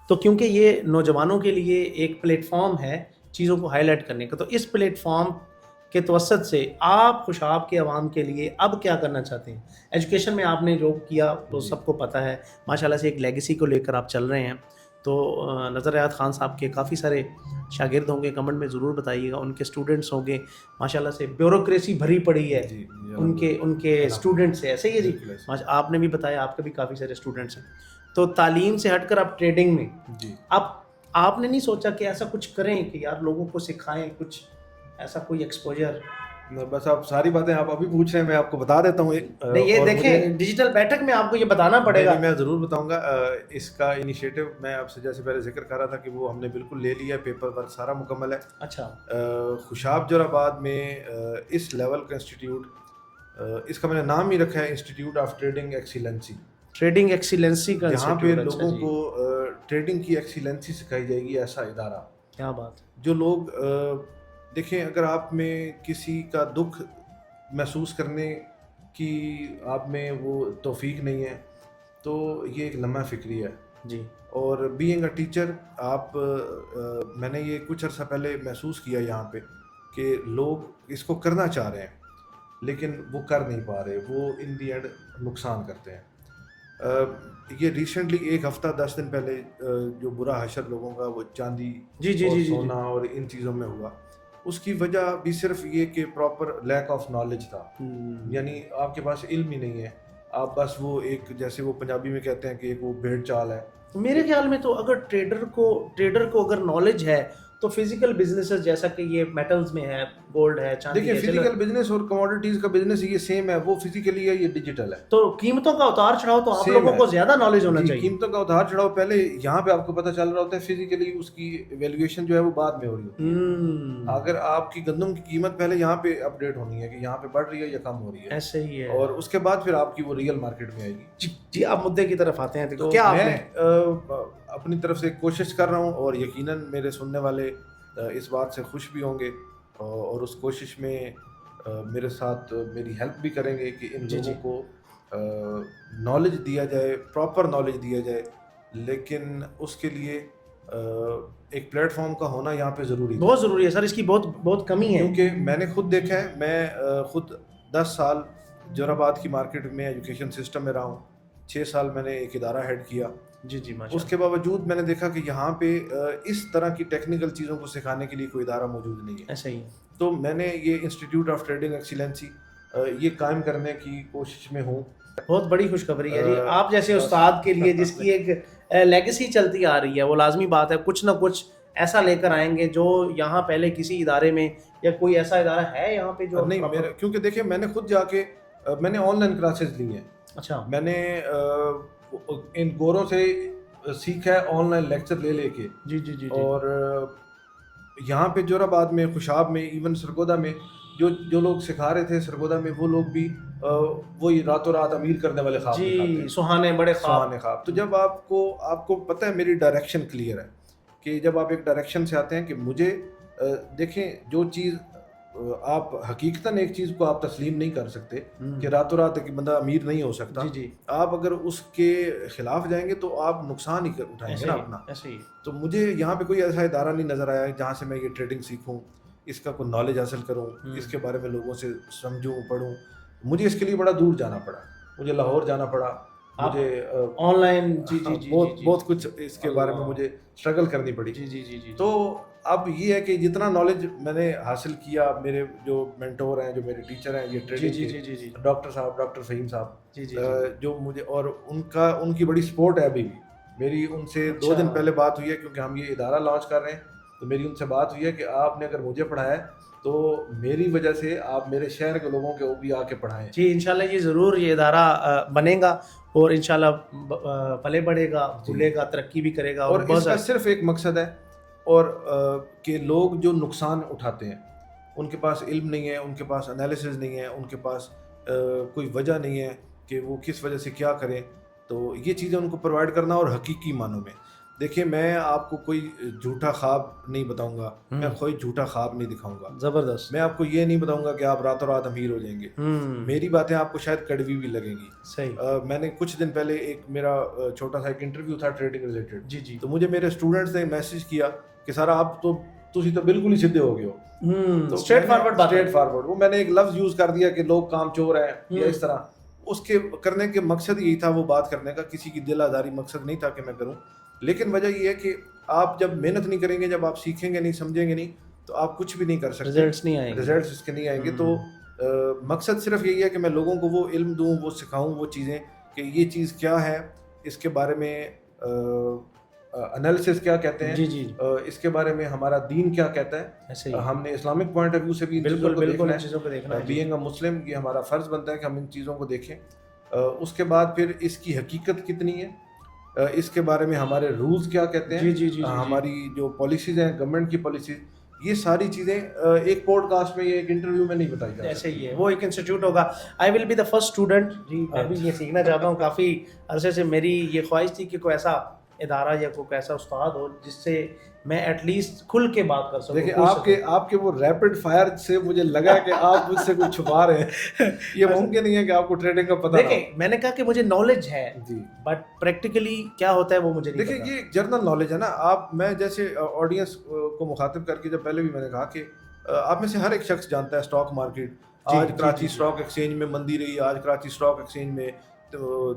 تو کیونکہ یہ نوجوانوں کے لیے ایک پلیٹ فارم ہے چیزوں کو ہائی لائٹ کرنے کا, تو اس پلیٹ فارم کے توسط سے آپ خوشاب کے عوام کے لیے اب کیا کرنا چاہتے ہیں؟ ایجوکیشن میں آپ نے جو کیا تو سب کو پتہ ہے, ماشاءاللہ سے ایک لیگیسی کو لے کر آپ چل رہے ہیں. تو نظر ریاض خان صاحب کے کافی سارے شاگرد ہوں گے, کمنٹ میں ضرور بتائیے گا. ان کے اسٹوڈنٹس ہوں گے, ماشاءاللہ سے بیوروکریسی بھری پڑی ہے ان کے اسٹوڈنٹس سے. ایسے ہی ہے جی, آپ نے بھی بتایا آپ کے بھی کافی سارے اسٹوڈنٹس ہیں. تو تعلیم سے ہٹ کر آپ ٹریڈنگ میں, آپ نے نہیں سوچا کہ ایسا کچھ کریں کہ یار لوگوں کو سکھائیں کچھ ایسا کوئی ایکسپوجر؟ بس آپ ساری باتیں آپ ابھی پوچھ رہے ہیں, میں آپ کو بتا دیتا ہوں. یہ دیکھیں ڈیجیٹل بیٹھک میں آپ کو یہ بتانا پڑے گا. میں ضرور بتاؤں گا. اس کا انیشیٹو میں آپ سے جیسے پہلے ذکر کر رہا تھا کہ وہ ہم نے بالکل لے لیا, پیپر ورک سارا مکمل ہے. اچھا, خوشاب جوراباد میں اس لیول کا انسٹیٹیوٹ, اس کا میں نے نام ہی رکھا ہے institute of trading Excellency. Trading Excellency کا, جہاں پہ لوگوں کو ٹریڈنگ کی ایکسیلنسی سکھائی جائے گی. ایسا ادارہ. کیا بات. جو لوگ دیکھیں, اگر آپ میں کسی کا دکھ محسوس کرنے کی آپ میں وہ توفیق نہیں ہے تو یہ ایک لمحہ فکری ہے جی. اور بینگ اے ٹیچر آپ, میں نے یہ کچھ عرصہ پہلے محسوس کیا یہاں پہ کہ لوگ اس کو کرنا چاہ رہے ہیں لیکن وہ کر نہیں پا رہے, وہ ان دی اینڈ نقصان کرتے ہیں. یہ ریسنٹلی 1 ہفتہ 10 دن پہلے جو برا حشر لوگوں کا وہ چاندی جی جی اور جی جی سونا اور ان چیزوں میں ہوا، اس کی وجہ بھی صرف یہ کہ پراپر لیک آف نالج تھا، یعنی آپ کے پاس علم ہی نہیں ہے، آپ بس وہ ایک جیسے وہ پنجابی میں کہتے ہیں کہ ایک وہ بھیڑ چال ہے. میرے خیال میں تو اگر ٹریڈر کو اگر نالج ہے تو فزیکل بزنسز جیسا کہ یہ میٹلز میں ہے، گولڈ ہے، چاندی دیکھیں ہے، فزیکل بزنس اور کموڈیٹیز کا بزنس یہ سیم ہے، وہ فزیکلی ہے یہ ڈیجیٹل ہے. تو قیمتوں کا اتار چڑھاؤ تو آپ Same لوگوں ہے. کو زیادہ نالج ہونا جی چاہیے. قیمتوں کا اتار چڑھاؤ پہلے یہاں پہ آپ کو پتہ چل رہا ہوتا ہے، فزیکلی اس کی ویلیویشن جو ہے وہ بعد میں ہو رہی ہوتی ہے. اگر آپ کی گندم کی قیمت پہلے یہاں پہ اپ ڈیٹ ہونی ہے کہ یہاں پہ بڑھ رہی ہے یا کم ہو رہی ہے، ایسے ہی ہے. اور اس کے بعد پھر آپ کی وہ ریئل مارکیٹ میں آئے گی. جی آپ مدعے کی طرف آتے ہیں. تو کیا میں اپنی طرف سے کوشش کر رہا ہوں، اور یقیناً میرے سننے والے اس بات سے خوش بھی ہوں گے، اور اس کوشش میں میرے ساتھ میری ہیلپ بھی کریں گے کہ ان لوگوں کو نالج دیا جائے، پراپر نالج دیا جائے، لیکن اس کے لیے ایک پلیٹ فارم کا ہونا یہاں پہ ضروری بہت ضروری ہے سر، اس کی بہت کمی ہے. کیونکہ میں نے خود دیکھا ہے، میں خود 10 سال جور آباد کی مارکیٹ میں ایجوکیشن سسٹم میں رہا ہوں، 6 سال میں نے ایک ادارہ ہیڈ کیا. جی جی اس کے باوجود میں نے دیکھا کہ یہاں پہ اس طرح کی ٹیکنیکل چیزوں کو سکھانے کے لیے کوئی ادارہ موجود نہیں ہے. ایسا ہی ہے. تو میں نے یہ انسٹیٹیوٹ آف ٹریڈنگ ایکسیلنسی یہ قائم کرنے کی کوشش میں ہوں. بہت بڑی خوشخبری ہے جی آپ جیسے استاد کے لیے، جس کی ایک لیگیسی چلتی آ رہی ہے. وہ لازمی بات ہے کچھ نہ کچھ ایسا لے کر آئیں گے جو یہاں پہلے کسی ادارے میں یا کوئی ایسا ادارہ ہے یہاں پہ جو نہیں. میرا کیونکہ دیکھیں میں نے خود جا کے میں نے آن لائن کلاسز لی ہیں. اچھا. میں نے ان گوروں سے سیکھا ہے آن لائن لیکچر لے لے کے. جی جی جی. اور یہاں پہ جور آباد میں، خوشاب میں، ایون سرگودا میں جو لوگ سکھا رہے تھے سرگودا میں، وہ لوگ بھی وہی راتوں رات امیر کرنے والے خواب دکھاتے ہیں. سہانے بڑے سہانے خواب. تو جب آپ کو پتہ ہے میری ڈائریکشن کلیئر ہے کہ جب آپ ایک ڈائریکشن سے آتے ہیں کہ مجھے دیکھیں جو چیز آپ حقیقتاً ایک چیز کو آپ تسلیم نہیں کر سکتے کہ راتوں رات ایک بندہ امیر نہیں ہو سکتا. آپ اگر اس کے خلاف جائیں گے تو آپ نقصان ہی اٹھائیں گے نا اپنا. تو مجھے یہاں پہ کوئی ایسا ادارہ نہیں نظر آیا جہاں سے میں یہ ٹریڈنگ سیکھوں، اس کا کوئی نالج حاصل کروں، اس کے بارے میں لوگوں سے سمجھوں پڑھوں. مجھے اس کے لیے بڑا دور جانا پڑا، مجھے لاہور جانا پڑا، مجھے آن لائن بہت کچھ اس کے بارے میں مجھے اسٹرگل کرنی پڑی. تو اب یہ ہے کہ جتنا نالج میں نے حاصل کیا، میرے جو مینٹور ہیں، جو میرے ٹیچر ہیں یہ ٹریڈنگ کے، ڈاکٹر صاحب، ڈاکٹر فہیم صاحب، جو مجھے، اور ان کی بڑی سپورٹ ہے. ابھی بھی میری ان سے 2 دن پہلے بات ہوئی ہے، کیونکہ ہم یہ ادارہ لانچ کر رہے ہیں. تو میری ان سے بات ہوئی ہے کہ آپ نے اگر مجھے پڑھایا ہے تو میری وجہ سے آپ میرے شہر کے لوگوں کو بھی آ کے پڑھائیں. جی انشاءاللہ یہ ضرور یہ ادارہ بنے گا اور انشاءاللہ پلے بڑھے گا، کھلے گا، ترقی بھی کرے گا. اور اس کا صرف ایک مقصد ہے، اور کہ لوگ جو نقصان اٹھاتے ہیں، ان کے پاس علم نہیں ہے، ان کے پاس انالیسز نہیں ہے، ان کے پاس کوئی وجہ نہیں ہے کہ وہ کس وجہ سے کیا کریں. تو یہ چیزیں ان کو پرووائڈ کرنا، اور حقیقی معنوں میں دیکھیں میں آپ کو کوئی جھوٹا خواب نہیں بتاؤں گا، میں کوئی جھوٹا خواب نہیں دکھاؤں گا. زبردست. میں آپ کو یہ نہیں بتاؤں گا کہ آپ راتوں رات امیر ہو جائیں گے. میری باتیں آپ کو شاید کڑوی بھی لگیں گی. صحیح. میں نے کچھ دن پہلے ایک میرا چھوٹا سا ایک انٹرویو تھا ٹریڈنگ ریلیٹڈ. جی. تو مجھے میرے اسٹوڈنٹس نے میسج کیا کہ سر آپ تو بالکل ہی سیدھے ہو گئے ہو. Straight forward. وہ میں نے ایک لفظ یوز کر دیا کہ لوگ کام چور ہیں یا اس طرح. اس کے کرنے کے مقصد یہی تھا، وہ بات کرنے کا کسی کی دل آزاری مقصد نہیں تھا کہ میں کروں. لیکن وجہ یہ ہے کہ آپ جب محنت نہیں کریں گے، جب آپ سیکھیں گے نہیں، سمجھیں گے نہیں، تو آپ کچھ بھی نہیں کر سکتے. ریزلٹس اس کے نہیں آئیں گے. تو مقصد صرف یہی ہے کہ میں لوگوں کو وہ علم دوں، وہ سکھاؤں وہ چیزیں کہ یہ چیز کیا ہے، اس کے بارے میں انالیسس کیا کہتے ہیں، اس کے بارے میں ہمارا دین کیا کہتا ہے. ہم نے اسلامک پوائنٹ آف ویو سے بھی ان چیزوں کو دیکھنا ہے. بینگ اے مسلم یہ ہمارا فرض بنتا ہے کہ ہم ان چیزوں کو دیکھیں. اس کے بعد پھر اس کی حقیقت کتنی ہے، اس کے بارے میں ہمارے رولز کیا کہتے ہیں، ہماری جو پالیسیز ہیں گورنمنٹ کی پالیسیز، یہ ساری چیزیں ایک پوڈ کاسٹ میں، یہ ایک انٹرویو میں نہیں بتائی جا. ایسے ہی ہے. وہ ایک انسٹیٹیوٹ ہوگا. I will be the first student. جی میں بھی یہ سیکھنا چاہتا ہوں. کافی عرصے سے میری یہ خواہش تھی کہ کوئی ایسا ادارہ یا کوئی ایسا استاد ہو جس سے میں ایٹ لیسٹ کھل کے بات کر سکوں. دیکھیں آپ کے وہ ریپڈ فائر سے مجھے لگا کہ آپ مجھ سے کچھ چھپا رہے ہیں. یہ ممکن نہیں ہے کہ آپ کو ٹریڈنگ کا پتہ. دیکھیں میں نے کہا کہ مجھے نالج ہے جی، بٹ پریکٹیکلی کیا ہوتا ہے وہ مجھے نہیں. دیکھیں یہ جنرل نالج ہے نا. میں جیسے آڈینس کو مخاطب کر کے جب پہلے بھی میں نے کہا کہ آپ میں سے ہر ایک شخص جانتا ہے اسٹاک مارکیٹ. آج کراچی اسٹاک ایکسچینج میں مندی رہی، آج کراچی اسٹاک ایکسچینج میں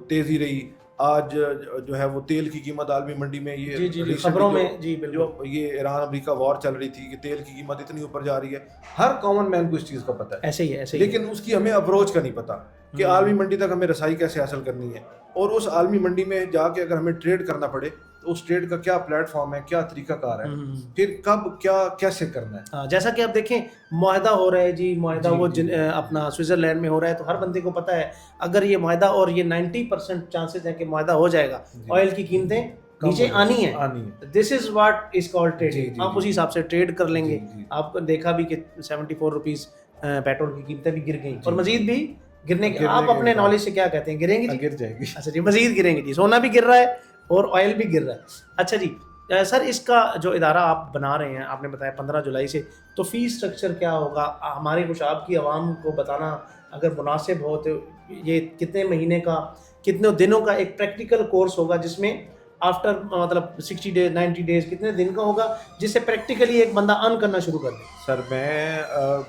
تیزی رہی. آج جو ہے وہ تیل کی قیمت عالمی منڈی میں یہ جی خبروں میں جی جو یہ ایران امریکہ وار چل رہی تھی کہ تیل کی قیمت اتنی اوپر جا رہی ہے، ہر کامن مین کو اس چیز کا پتہ ہے، ایسے ہی لیکن اس کی ہمیں اپروچ کا نہیں پتہ کہ عالمی منڈی تک ہمیں رسائی کیسے حاصل کرنی ہے، اور اس عالمی منڈی میں جا کے اگر ہمیں ٹریڈ کرنا پڑے تو اس ٹریڈ کا کیا پلیٹ فارم ہے، کیا طریقہ کار ہے، پھر کب کیا کیسے کرنا ہے۔ جیسا کہ آپ دیکھیں معاہدہ ہو رہا ہے جی، معاہدہ وہ اپنا سوئٹزرلینڈ میں ہو رہا ہے، تو ہر بندے کو پتہ ہے اگر یہ معاہدہ، اور یہ 90% چانسز ہیں کہ معاہدہ ہو جائے گا، آئل کی قیمتیں نیچے آنی ہیں، this is what is called trading, آپ اسی حساب سے ٹریڈ کر لیں گے۔ آپ کو دیکھا بھی کہ 74 روپیز پیٹرول کی قیمتیں بھی گر گئیں، اور مزید بھی گرنے کے، آپ اپنے نالج سے کیا کہتے ہیں، گریں گے جی؟ گر جائیں گی۔ اچھا جی، مزید گریں گے جی، سونا بھی گر رہا ہے اور آئل بھی گر رہا ہے۔ اچھا جی سر، اس کا جو ادارہ آپ بنا رہے ہیں، آپ نے بتایا 15 جولائی سے، تو فی سٹرکچر کیا ہوگا؟ ہمارے خوشاب کی عوام کو بتانا اگر مناسب ہو تو یہ کتنے مہینے کا، کتنے دنوں کا ایک پریکٹیکل کورس ہوگا، جس میں آفٹر مطلب 60 ڈیز 90 ڈیز کتنے دن کا ہوگا، جس سے پریکٹیکلی ایک بندہ ارن کرنا شروع کر دے؟ سر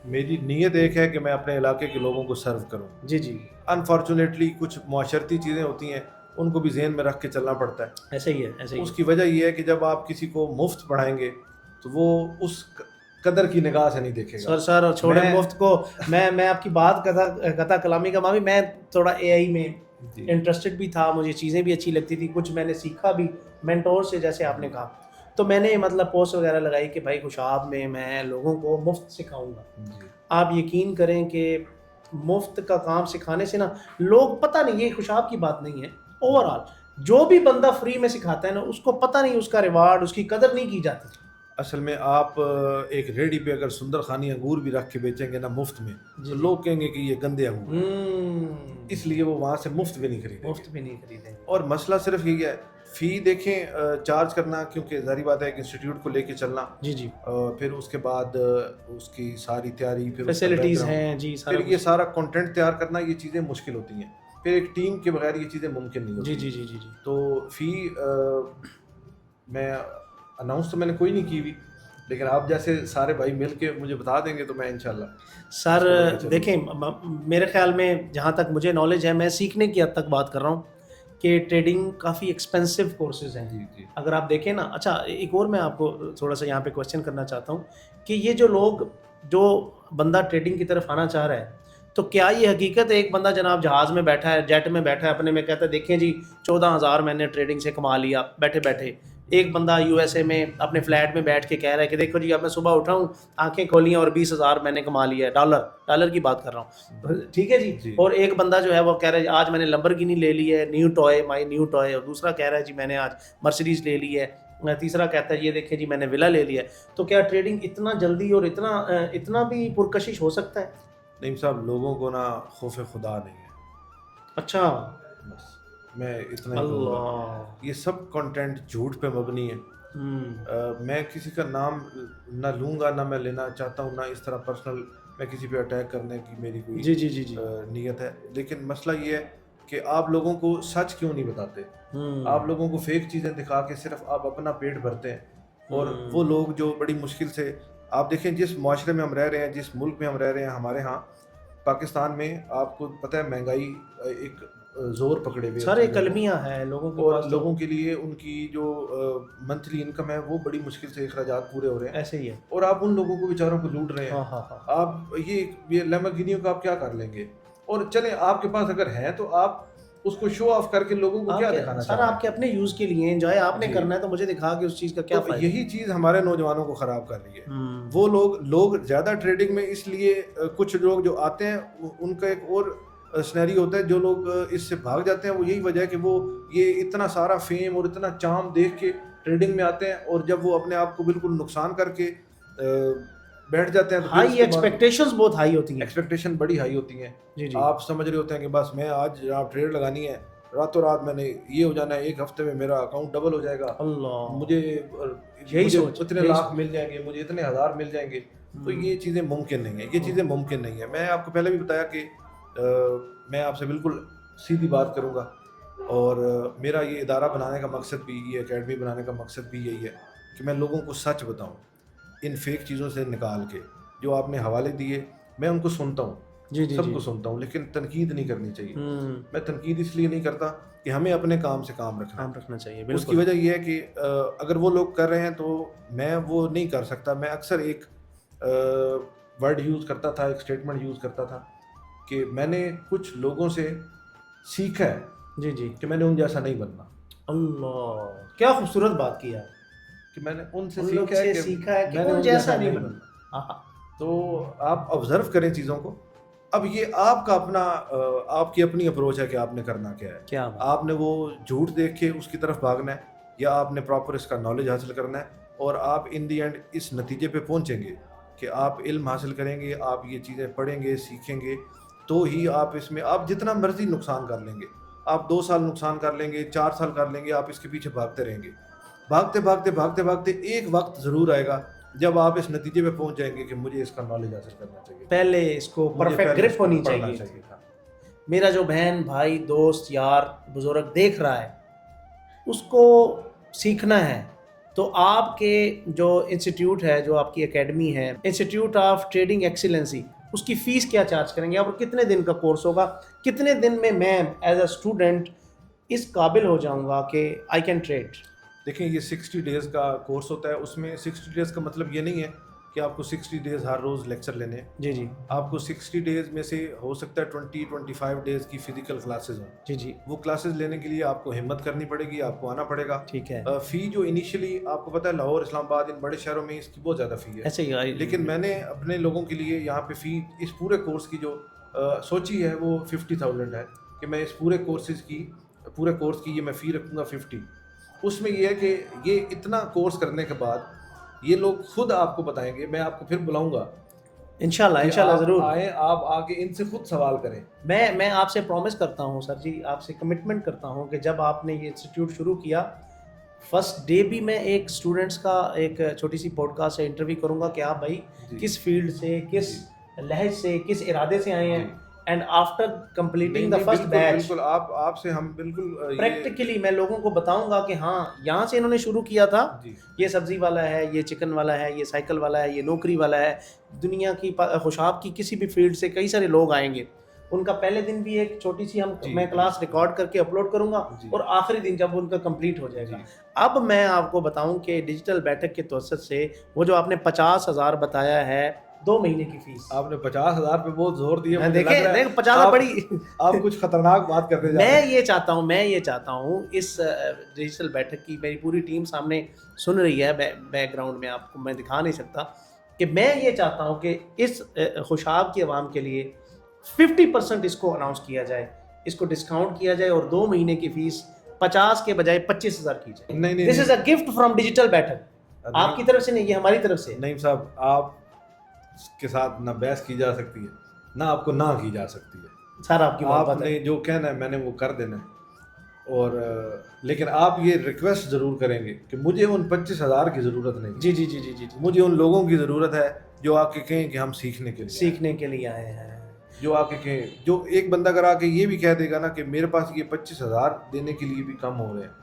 میری نیت ایک ہے کہ میں اپنے علاقے کے لوگوں کو سرو کروں۔ جی انفارچونیٹلی کچھ معاشرتی چیزیں ہوتی ہیں، ان کو بھی ذہن میں رکھ کے چلنا پڑتا ہے۔ ایسے ہی ہے۔ اس کی وجہ یہ ہے کہ جب آپ کسی کو مفت پڑھائیں گے تو وہ اس قدر کی نگاہ سے نہیں دیکھے گا۔ سر چھوڑے مفت کو، میں آپ کی بات قطع کلامی کا معافی، میں تھوڑا اے آئی میں انٹرسٹڈ بھی تھا، مجھے چیزیں بھی اچھی لگتی تھی، کچھ میں نے سیکھا بھی مینٹور سے، جیسے آپ نے کہا، تو میں نے مطلب پوسٹ وغیرہ لگائی کہ بھائی خوشاب میں لوگوں کو مفت سکھاؤں گا۔ آپ یقین کریں کہ مفت کا کام سکھانے سے نا لوگ، پتہ نہیں، یہ خوشاب کی بات نہیں ہے، اوور آل جو بھی بندہ فری میں سکھاتا ہے نا، اس کو پتہ نہیں اس کا ریوارڈ، اس کی قدر نہیں کی جاتی۔ اصل میں آپ ایک ریڈی پہ اگر سندر خانی انگور بھی رکھ کے بیچیں گے نا مفت میں، تو لوگ کہیں گے کہ یہ گندے انگور ہیں، اس لیے وہ وہاں سے مفت بھی نہیں خریدیں گے۔ اور مسئلہ صرف یہی ہے، فی دیکھیں چارج کرنا، کیونکہ ظاہری بات ہے کہ انسٹیٹیوٹ کو لے کے چلنا، جی پھر اس کے بعد اس کی ساری تیاری، پھر فیسلٹیز ہیں جی، پھر یہ سارا کنٹینٹ تیار کرنا، یہ چیزیں مشکل ہوتی ہیں، پھر ایک ٹیم کے بغیر یہ چیزیں ممکن نہیں ہوتی۔ جی تو فی میں اناؤنس تو میں نے کوئی نہیں کی ہوئی، لیکن آپ جیسے سارے بھائی مل کے مجھے بتا دیں گے تو میں انشاءاللہ۔ سر دیکھیں، میرے خیال میں جہاں تک مجھے نالج ہے، میں سیکھنے کی حد تک بات کر رہا ہوں کہ ٹریڈنگ کافی ایکسپینسو کورسز ہیں۔ جی اگر آپ دیکھیں نا، اچھا ایک اور میں آپ کو تھوڑا سا یہاں پہ کویسچن کرنا چاہتا ہوں کہ یہ جو لوگ، جو بندہ ٹریڈنگ کی طرف آنا چاہ رہا ہے، تو کیا یہ حقیقت ہے ایک بندہ جناب جہاز میں بیٹھا ہے، جیٹ میں بیٹھا ہے، اپنے میں کہتا ہے دیکھیں جی 14,000 میں نے ٹریڈنگ سے کما لیا بیٹھے بیٹھے؟ ایک بندہ یو ایس اے میں اپنے فلیٹ میں بیٹھ کے کہہ رہا ہے کہ دیکھو جی اب میں صبح اٹھا ہوں، آنکھیں کھولی اور 20,000 میں نے کما لیا ہے، ڈالر کی بات کر رہا ہوں، ٹھیک ہے جی۔ اور ایک بندہ جو ہے وہ کہہ رہا ہے آج میں نے لمبرگینی لے لی ہے، مائی نیو ٹوائے، اور دوسرا کہہ رہا ہے جی میں نے آج مرسیڈیز لے لی ہے، تیسرا کہتا ہے یہ دیکھیں جی میں نے ولا لے لیا ہے۔ تو کیا ٹریڈنگ اتنا جلدی اور اتنا بھی پرکشش ہو سکتا ہے؟ نعیم صاحب، لوگوں کو نا خوف خدا نہیں ہے۔ اچھا، بس میں اتنا ہی کہوں گا، یہ سب کنٹینٹ جھوٹ پہ مبنی ہے۔ میں کسی کا نام نہ لوں گا، نہ میں لینا چاہتا ہوں، نہ اس طرح پرسنل میں کسی پہ اٹیک کرنے کی میری کوئی جی نیت ہے، لیکن مسئلہ یہ ہے کہ آپ لوگوں کو سچ کیوں نہیں بتاتے؟ آپ لوگوں کو فیک چیزیں دکھا کے صرف آپ اپنا پیٹ بھرتے ہیں، اور وہ لوگ جو بڑی مشکل سے، آپ دیکھیں جس معاشرے میں ہم رہ رہے ہیں، جس ملک میں ہم رہ رہے ہیں، ہمارے ہاں پاکستان میں آپ کو پتہ ہے مہنگائی ایک زور پکڑے ہوئے، سارے کلمیاں ہیں لوگوں کے پاس، لوگوں کے لیے ان کی جو منتھلی انکم ہے وہ بڑی مشکل سے اخراجات پورے ہو رہے ہیں، ایسے ہی ہے، اور اور آپ ان لوگوں کو بیچاروں کو لوٹ رہے ہیں۔ آپ یہ لیمبورگینیوں کا آپ کیا کر لیں گے؟ اور چلیں آپ کے پاس اگر ہیں تو آپ اس کو شو آف کر کے لوگوں کو کیا دکھانا سر؟ آپ کے اپنے یوز کے لیے انجوائے آپ نے کرنا ہے، تو مجھے دکھا کہ اس چیز کا کیا فائدہ؟ یہی چیز ہمارے نوجوانوں کو خراب کر رہی ہے۔ وہ لوگ زیادہ ٹریڈنگ میں، اس لیے کچھ لوگ جو آتے ہیں ان کا ایک اور سنیری ہوتا ہے، جو لوگ اس سے بھاگ جاتے ہیں، وہ یہی وجہ ہے کہ وہ یہ اتنا سارا فیم اور اتنا چام دیکھ کے ٹریڈنگ میں آتے ہیں، اور جب وہ اپنے آپ کو بالکل نقصان کر کے بیٹھ جاتے ہیں، ہائی ایکسپیکٹیشنز بہت ہائی ہوتی ہیں، ایکسپیکٹیشن بڑی ہائی ہوتی ہیں۔ آپ سمجھ رہے ہوتے ہیں کہ بس میں آج آپ ٹریڈ لگانی ہے، راتوں رات میں نے یہ ہو جانا ہے، ایک ہفتے میں میرا اکاؤنٹ ڈبل ہو جائے گا، مجھے اتنے لاکھ مل جائیں گے، مجھے اتنے ہزار مل جائیں گے۔ تو یہ چیزیں ممکن نہیں ہیں، یہ چیزیں ممکن نہیں ہیں۔ میں آپ کو پہلے بھی بتایا کہ میں آپ سے بالکل سیدھی بات کروں گا، اور میرا یہ ادارہ بنانے کا مقصد بھی، یہ اکیڈمی بنانے کا مقصد بھی یہی ہے کہ میں لوگوں کو سچ بتاؤں، ان فیک چیزوں سے نکال کے۔ جو آپ نے حوالے دیے میں ان کو سنتا ہوں، جی جی سب کو سنتا ہوں، لیکن تنقید نہیں کرنی چاہیے. میں تنقید اس لیے نہیں کرتا کہ ہمیں اپنے کام سے کام رکھنا چاہیے. اس کی وجہ یہ ہے کہ اگر وہ لوگ کر رہے ہیں تو میں وہ نہیں کر سکتا. میں اکثر ایک ورڈ یوز کرتا تھا، ایک اسٹیٹمنٹ یوز کرتا تھا کہ میں نے کچھ لوگوں سے سیکھا ہے جی جی کہ میں نے ان جیسا نہیں بننا. اللہ کیا خوبصورت بات کی آپ. کہ میں نے ان سے ان لوگ سے سیکھا ہے کہ میں نے ان جیسا نہیں بننا. تو آپ آبزرو کریں چیزوں کو. اب یہ آپ کا اپنا آپ کی اپنی اپروچ ہے کہ آپ نے کرنا کیا ہے. کیا آپ نے وہ جھوٹ دیکھ کے اس کی طرف بھاگنا ہے یا آپ نے پراپر اس کا نالج حاصل کرنا ہے اور آپ ان دی اینڈ اس نتیجے پہ پہنچیں گے کہ آپ علم حاصل کریں گے, آپ یہ چیزیں پڑھیں گے, سیکھیں گے, تو ہی آپ اس میں آپ جتنا مرضی نقصان کر لیں گے, آپ 2 سال نقصان کر لیں گے, 4 سال کر لیں گے, آپ اس کے پیچھے بھاگتے رہیں گے. بھاگتے بھاگتے بھاگتے بھاگتے ایک وقت ضرور آئے گا جب آپ اس نتیجے پہ پہنچ جائیں گے کہ مجھے اس کا نالج حاصل کرنا چاہیے, پہلے اس کو پرفیکٹ گرپ ہونی چاہیے. تھا. میرا جو بہن بھائی دوست یار بزرگ دیکھ رہا ہے اس کو سیکھنا ہے تو آپ کے جو انسٹیٹیوٹ ہے, جو آپ کی اکیڈمی ہے, انسٹیٹیوٹ آف ٹریڈنگ ایکسیلنسی, اس کی فیس کیا چارج کریں گے اور کتنے دن کا کورس ہوگا؟ کتنے دن میں ایز اے اسٹوڈنٹ اس قابل ہو جاؤں گا کہ آئی کین ٹریڈ؟ دیکھیں یہ 60 ڈیز کا کورس ہوتا ہے. اس میں 60 ڈیز کا مطلب یہ نہیں ہے کہ آپ کو 60 ڈیز ہر روز لیکچر لینے ہیں. جی جی آپ کو 60 ڈیز میں سے ہو سکتا ہے 20-25 ڈیز کی فزیکل کلاسز ہوں. جی جی وہ کلاسز لینے کے لیے آپ کو ہمت کرنی پڑے گی, آپ کو آنا پڑے گا. ٹھیک ہے. فی جو انیشلی آپ کو پتہ ہے لاہور, اسلام آباد, ان بڑے شہروں میں اس کی بہت زیادہ فی ہے. ایسے ہی لیکن میں نے اپنے لوگوں کے لیے یہاں پہ فی اس پورے کورس کی جو سوچی ہے وہ 50,000 ہے کہ میں اس پورے کورس کی یہ میں فی رکھوں گا 50. اس میں یہ ہے کہ یہ اتنا کورس کرنے کے بعد یہ لوگ خود آپ کو بتائیں گے. میں آپ کو پھر بلاؤں گا انشاءاللہ ضرور آئیں, آپ آگے ان سے خود سوال کریں. میں آپ سے پرومس کرتا ہوں سر جی, آپ سے کمٹمنٹ کرتا ہوں کہ جب آپ نے یہ انسٹیٹیوٹ شروع کیا فرسٹ ڈے بھی میں ایک اسٹوڈنٹس کا ایک چھوٹی سی پوڈ کاسٹ سے انٹرویو کروں گا کہ آپ بھائی کس فیلڈ سے, کس لہج سے, کس ارادے سے آئے ہیں, and after completing the first batch بالکل آپ سے ہم بالکل پریکٹیکلی میں لوگوں کو بتاؤں گا کہ ہاں یہاں سے انہوں نے شروع کیا تھا, یہ سبزی والا ہے, یہ چکن والا ہے, یہ سائیکل والا ہے, یہ نوکری والا ہے. دنیا کی خوشاب کی کسی بھی فیلڈ سے کئی سارے لوگ آئیں گے. ان کا پہلے دن بھی ایک چھوٹی سی میں کلاس ریکارڈ کر کے اپلوڈ کروں گا اور آخری دن جب ان کا کمپلیٹ ہو جائے گا. اب میں آپ کو بتاؤں کہ ڈیجیٹل بیٹھک کے توسط سے وہ جو آپ نے 50,000 بتایا ہے 2 مہینے کی فیس, آپ نے 50,000 پہ بہت زور دیا. دیکھیں 50 بڑی آپ کچھ خطرناک بات کرتے جا رہے ہیں. میں یہ چاہتا ہوں اس ڈیجیٹل بیٹھک کی میری پوری ٹیم سامنے سن رہی ہے, بیک گراؤنڈ میں آپ کو میں دکھا نہیں سکتا, کہ میں یہ چاہتا ہوں کہ اس خوشاب کی عوام کے لیے 50% اس کو اناؤنس کیا جائے, اس کو ڈسکاؤنٹ کیا جائے اور 2 مہینے کی فیس 50 کے بجائے 25,000 کی جائے. نہیں, دس از اے گفٹ فرام ڈیجیٹل بیٹھک. آپ کی طرف سے نہیں, یہ ہماری طرف سے. نہیں صاحب, آپ کے ساتھ نہ بحث کی جا سکتی ہے, نہ آپ کو نہ کی جا سکتی ہے. سر آپ کی آپ نے جو کہنا ہے میں نے وہ کر دینا ہے. اور لیکن آپ یہ ریکویسٹ ضرور کریں گے کہ مجھے ان 25,000 کی ضرورت نہیں. جی جی جی جی جی مجھے ان لوگوں کی ضرورت ہے جو آ کے کہیں کہ ہم سیکھنے کے لیے آئے ہیں. جو آ کے کہیں, جو ایک بندہ اگر آ کے یہ بھی کہہ دے گا نا کہ میرے پاس یہ 25,000 دینے کے لیے بھی کم ہو رہے ہیں,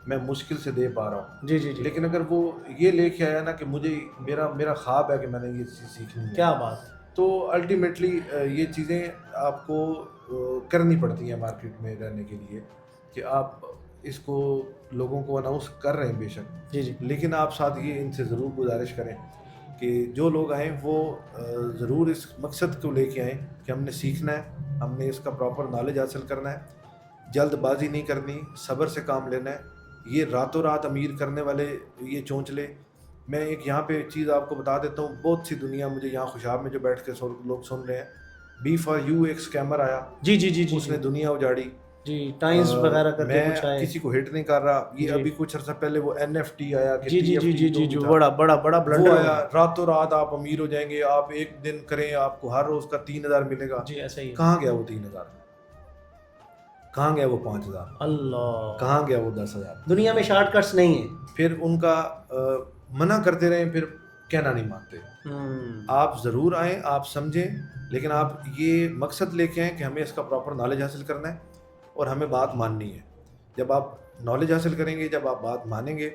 میں مشکل سے دے پا رہا ہوں. جی جی جی. لیکن اگر وہ یہ لے کے آیا نا کہ مجھے میرا خواب ہے کہ میں نے یہ چیز سیکھنی ہے, کیا بات, تو الٹیمیٹلی یہ چیزیں آپ کو کرنی پڑتی ہیں مارکیٹ میں رہنے کے لیے, کہ آپ اس کو لوگوں کو اناؤنس کر رہے ہیں بے شک. جی جی. لیکن آپ ساتھ یہ ان سے ضرور گزارش کریں کہ جو لوگ آئیں وہ ضرور اس مقصد کو لے کے آئیں کہ ہم نے سیکھنا ہے, ہم نے اس کا پراپر نالج حاصل کرنا ہے, جلد بازی نہیں کرنی, صبر سے کام لینا ہے. یہ راتوں رات امیر کرنے والے یہ چونچلے, میں ایک یہاں پہ چیز آپ کو بتا دیتا ہوں, بہت سی دنیا مجھے یہاں خوشاب میں جو بیٹھ کے لوگ سن رہے ہیں, بی فار یو ایک اسکیمر آیا, جی جی جی, اس نے دنیا اجاڑی. جی ٹائمز وغیرہ کر کے کچھ آئے, میں کسی کو ہٹ نہیں کر رہا. یہ ابھی کچھ عرصہ پہلے وہ NFT آیا, جی جی جی جی جی, بڑا بلنڈر آیا. راتوں رات آپ امیر ہو جائیں گے, آپ ایک دن کریں آپ کو ہر روز کا 3,000 ملے گا. جی ایسا ہی. کہاں گیا وہ 3,000, کہاں گیا وہ 5,000, اللہ کہاں گیا وہ 10,000. دنیا میں شارٹ کٹس نہیں ہیں. پھر ان کا منع کرتے رہیں, پھر کہنا نہیں مانتے. آپ ضرور آئیں, آپ سمجھیں, لیکن آپ یہ مقصد لے کے آئیں کہ ہمیں اس کا پراپر نالج حاصل کرنا ہے اور ہمیں بات ماننی ہے. جب آپ نالج حاصل کریں گے, جب آپ بات مانیں گے,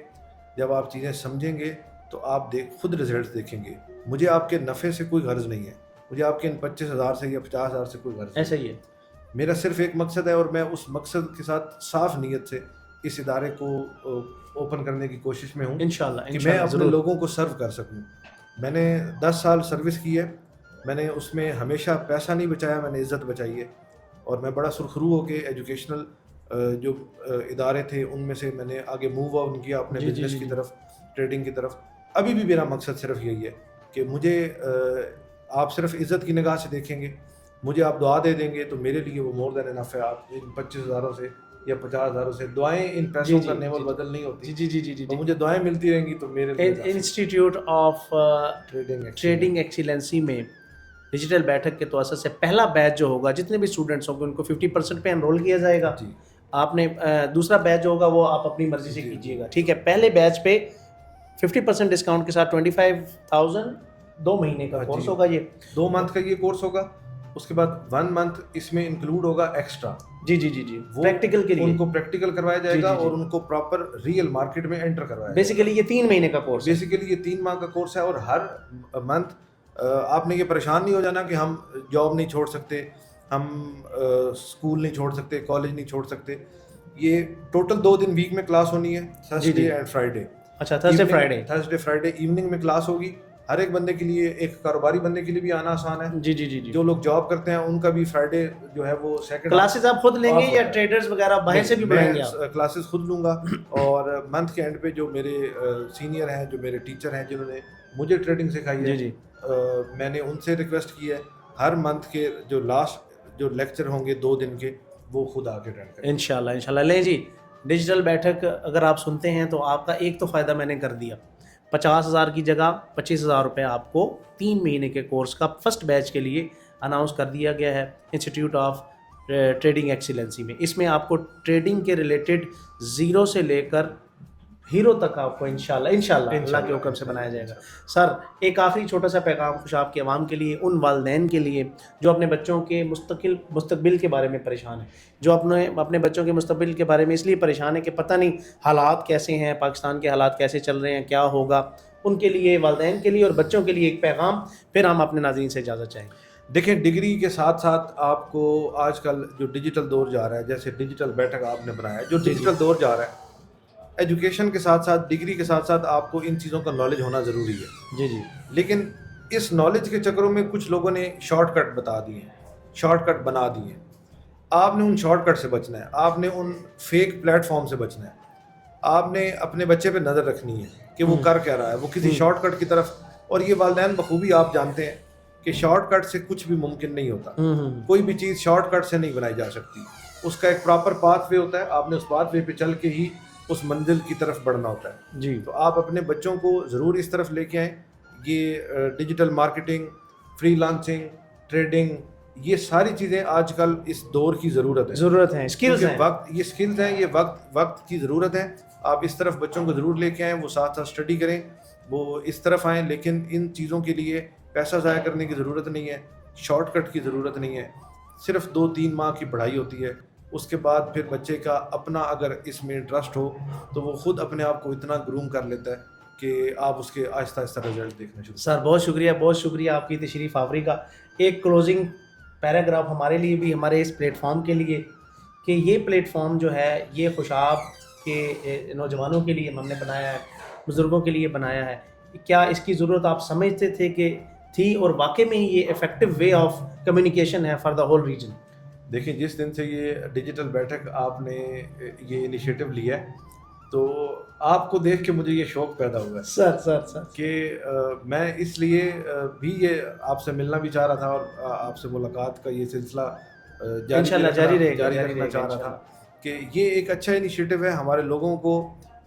جب آپ چیزیں سمجھیں گے, تو آپ خود رزلٹس دیکھیں گے. مجھے آپ کے نفع سے کوئی غرض نہیں ہے, مجھے آپ کے ان 25,000 سے یا 50,000 سے کوئی غرض نہیں. ایسا ہی ہے. میرا صرف ایک مقصد ہے اور میں اس مقصد کے ساتھ صاف نیت سے اس ادارے کو اوپن کرنے کی کوشش میں ہوں انشاءاللہ کہ میں اپنے لوگوں کو سرو کر سکوں. میں نے 10 سال سروس کی ہے, میں نے اس میں ہمیشہ پیسہ نہیں بچایا, میں نے عزت بچائی ہے. اور میں بڑا سرخرو ہو کے ایجوکیشنل جو ادارے تھے ان میں سے میں نے آگے موو آن کیا اپنے بزنس کی طرف, ٹریڈنگ کی طرف. ابھی بھی میرا مقصد صرف یہی ہے کہ مجھے آپ صرف عزت کی نگاہ سے دیکھیں گے, مجھے آپ دعا دے دیں گے تو میرے لیے وہ مور دین انف ہے. آپ ان 25,000 سے یا 50,000 سے دعائیں ان پیسوں کا نیول بدل نہیں ہوتی. جی تو مجھے دعائیں ملتی رہیں گی تو میرے لیے. انسٹیٹیوٹ آف ٹریڈنگ ایکسیلنسی میں ڈیجیٹل بیٹھک کے توسط سے پہلا بیچ جو ہوگا, جتنے بھی اسٹوڈنٹس ہوں گے ان کو 50% پہ انرول کیا جائے گا. آپ نے دوسرا بیچ جو ہوگا وہ آپ اپنی مرضی سے کیجیے گا, ٹھیک ہے. پہلے بیچ پہ 50% ڈسکاؤنٹ کے ساتھ 25,000 2 مہینے کا کورس ہوگا. یہ 2 منتھ کا یہ کورس ہوگا. اس کے بعد 1 منتھ اس میں انکلوڈ ہوگا ایکسٹرا. جی پریکٹیکل کے لیے ان کو پریکٹیکل کروایا جائے گا اور ان کو پراپر ریئل مارکیٹ میں انٹر کروایا جائے گا. بیسیکلی یہ 3 مہینے کا کورس ہے. بیسیکلی یہ 3 ماہ کا کورس ہے. اور ہر منتھ آپ نے یہ پریشان نہیں ہو جانا کہ ہم جاب نہیں چھوڑ سکتے, ہم اسکول نہیں چھوڑ سکتے, کالج نہیں چھوڑ سکتے. یہ ٹوٹل 2 دن ویک میں کلاس ہونی ہے, تھرسڈے اینڈ فرائیڈے. اچھا, تھرسڈے فرائیڈے ایوننگ میں کلاس ہوگی. ہر ایک بندے کے لیے, ایک کاروباری بندے کے لیے بھی آنا آسان ہے. جی. جو لوگ جاب کرتے ہیں ان کا بھی فرائیڈے جو ہے وہ سیکنڈ. کلاسز آپ خود لیں گے یا ٹریڈرز وغیرہ باہر سے بھی پڑھائیں گے آپ؟ کلاسز خود لوں گا. اور منتھ کے اینڈ پہ جو میرے سینئر ہیں, جو میرے ٹیچر ہیں جنہوں نے مجھے ٹریڈنگ سکھائی ہے, میں نے ان سے ریکویسٹ کی ہے ہر منتھ کے جو لاسٹ جو لیکچر ہوں گے 2 دن کے وہ خود آ کے اٹینڈ کریں انشاءاللہ. لیں جی, ڈیجیٹل بیٹھک اگر آپ سنتے ہیں تو آپ کا ایک تو فائدہ میں نے کر دیا. 50,000 کی جگہ 25,000 روپے آپ کو 3 مہینے کے کورس کا فرسٹ بیچ کے لیے اناؤنس کر دیا گیا ہے انسٹیٹیوٹ آف ٹریڈنگ ایکسیلنسی میں. اس میں آپ کو ٹریڈنگ کے ریلیٹڈ زیرو سے لے کر ہیرو تک آپ کو انشاءاللہ اللہ کے حکم سے بنایا جائے گا. سر, ایک آخری چھوٹا سا پیغام خوشاب کی عوام کے لیے, ان والدین کے لیے جو اپنے بچوں کے مستقبل کے بارے میں پریشان ہیں, جو اپنے بچوں کے مستقبل کے بارے میں اس لیے پریشان ہے کہ پتہ نہیں حالات کیسے ہیں, پاکستان کے حالات کیسے چل رہے ہیں, کیا ہوگا, ان کے لیے, والدین کے لیے اور بچوں کے لیے ایک پیغام, پھر ہم اپنے ناظرین سے اجازت چاہیں گے. دیکھیں, ڈگری کے ساتھ ساتھ آپ کو آج کل جو ڈیجیٹل دور جا رہا ہے, جیسے ڈیجیٹل بیٹھک آپ نے بنایا ہے, جو ڈیجیٹل دور جا رہا ہے, ایجوکیشن کے ساتھ ساتھ, ڈگری کے ساتھ ساتھ آپ کو ان چیزوں کا نالج ہونا ضروری ہے. جی. لیکن اس نالج کے چکروں میں کچھ لوگوں نے شارٹ کٹ بتا دیے ہیں, شارٹ کٹ بنا دیے ہیں. آپ نے ان شارٹ کٹ سے بچنا ہے, آپ نے ان فیک پلیٹ فارم سے بچنا ہے. آپ نے اپنے بچے پہ نظر رکھنی ہے کہ وہ کر کیا رہا ہے, وہ کسی شارٹ کٹ کی طرف. اور یہ والدین بخوبی آپ جانتے ہیں کہ شارٹ کٹ سے کچھ بھی ممکن نہیں ہوتا. کوئی بھی چیز شارٹ کٹ سے نہیں بنائی جا سکتی. اس کا ایک پراپر پاتھ وے ہوتا ہے, آپ نے اس پاتھ وے پہ چل کے ہی اس منزل کی طرف بڑھنا ہوتا ہے. جی. تو آپ اپنے بچوں کو ضرور اس طرف لے کے آئیں. یہ digital marketing, free lancing, trading, یہ ساری چیزیں آج کل اس دور کی ضرورت ہیں, اسکلز ہیں. یہ اسکلز ہیں, یہ وقت کی ضرورت ہے. آپ اس طرف بچوں کو ضرور لے کے آئیں, وہ ساتھ ساتھ اسٹڈی کریں, وہ اس طرف آئیں. لیکن ان چیزوں کے لیے پیسہ ضائع کرنے کی ضرورت نہیں ہے, شارٹ کٹ کی ضرورت نہیں ہے. صرف 2-3 ماہ کی پڑھائی ہوتی ہے. اس کے بعد پھر بچے کا اپنا اگر اس میں انٹرسٹ ہو تو وہ خود اپنے آپ کو اتنا گروم کر لیتا ہے کہ آپ اس کے آہستہ آہستہ رزلٹ دیکھنا شروع. سر, بہت شکریہ آپ کی تشریف آوری کا. ایک کلوزنگ پیراگراف ہمارے لیے بھی, ہمارے اس پلیٹ فارم کے لیے, کہ یہ پلیٹ فارم جو ہے یہ خوشاب کے نوجوانوں کے لیے ہم نے بنایا ہے, بزرگوں کے لیے بنایا ہے. کیا اس کی ضرورت آپ سمجھتے تھے کہ تھی, اور واقع میں یہ افیکٹو وے آف کمیونیکیشن ہے فار دا ہول ریجن؟ دیکھیں, جس دن سے یہ ڈیجیٹل بیٹھک آپ نے یہ انیشیٹو لیا ہے تو آپ کو دیکھ کے مجھے یہ شوق پیدا ہوا ہے سر کہ میں اس لیے بھی یہ آپ سے ملنا بھی چاہ رہا تھا, اور آپ سے ملاقات کا یہ سلسلہ جاری رکھنا چاہ رہا تھا کہ یہ ایک اچھا انیشیٹو ہے. ہمارے لوگوں کو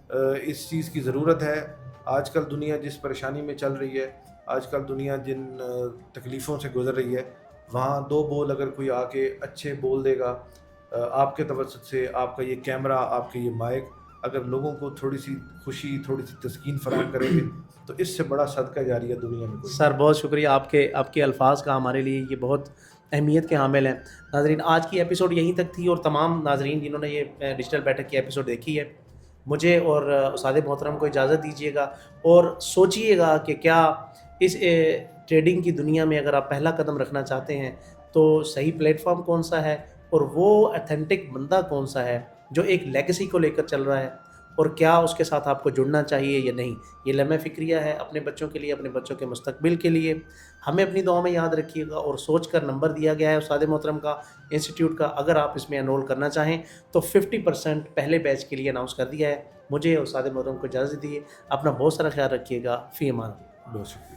اس چیز کی ضرورت ہے. آج کل دنیا جس پریشانی میں چل رہی ہے, آج کل دنیا جن تکلیفوں سے گزر رہی ہے, وہاں 2 بول اگر کوئی آ کے اچھے بول دے گا آپ کے توسط سے, آپ کا یہ کیمرہ, آپ کے یہ مائک اگر لوگوں کو تھوڑی سی خوشی, تھوڑی سی تسکین فراہم کریں گے تو اس سے بڑا صدقہ جاریہ دنیا میں کوئی. سر, بہت شکریہ آپ کے الفاظ کا, ہمارے لیے یہ بہت اہمیت کے حامل ہیں. ناظرین, آج کی ایپیسوڈ یہیں تک تھی, اور تمام ناظرین جنہوں نے یہ ڈیجیٹل بیٹھک کی ایپیسوڈ دیکھی ہے, مجھے اور استاد محترم کو اجازت دیجیے گا, اور سوچئے گا کہ کیا اس ٹریڈنگ کی دنیا میں اگر آپ پہلا قدم رکھنا چاہتے ہیں تو صحیح پلیٹ فارم کون سا ہے اور وہ اتھینٹک بندہ کون سا ہے جو ایک لیگیسی کو لے کر چل رہا ہے، اور کیا اس کے ساتھ آپ کو جڑنا چاہیے یا نہیں، یہ لمحہ فکریہ ہے اپنے بچوں کے لیے، اپنے بچوں کے مستقبل کے لیے۔ ہمیں اپنی دعاؤں میں یاد رکھیے گا، اور سوچ کر نمبر دیا گیا ہے استاد محترم کا انسٹیٹیوٹ کا، اگر آپ اس میں انرول کرنا چاہیں تو 50% پہلے بیچ کے لیے اناؤنس کر دیا ہے۔ مجھے اور استاد محترم کو اجازت دیے، اپنا بہت سارا خیال رکھیے گا، فی امان اللہ۔ بہت شکریہ۔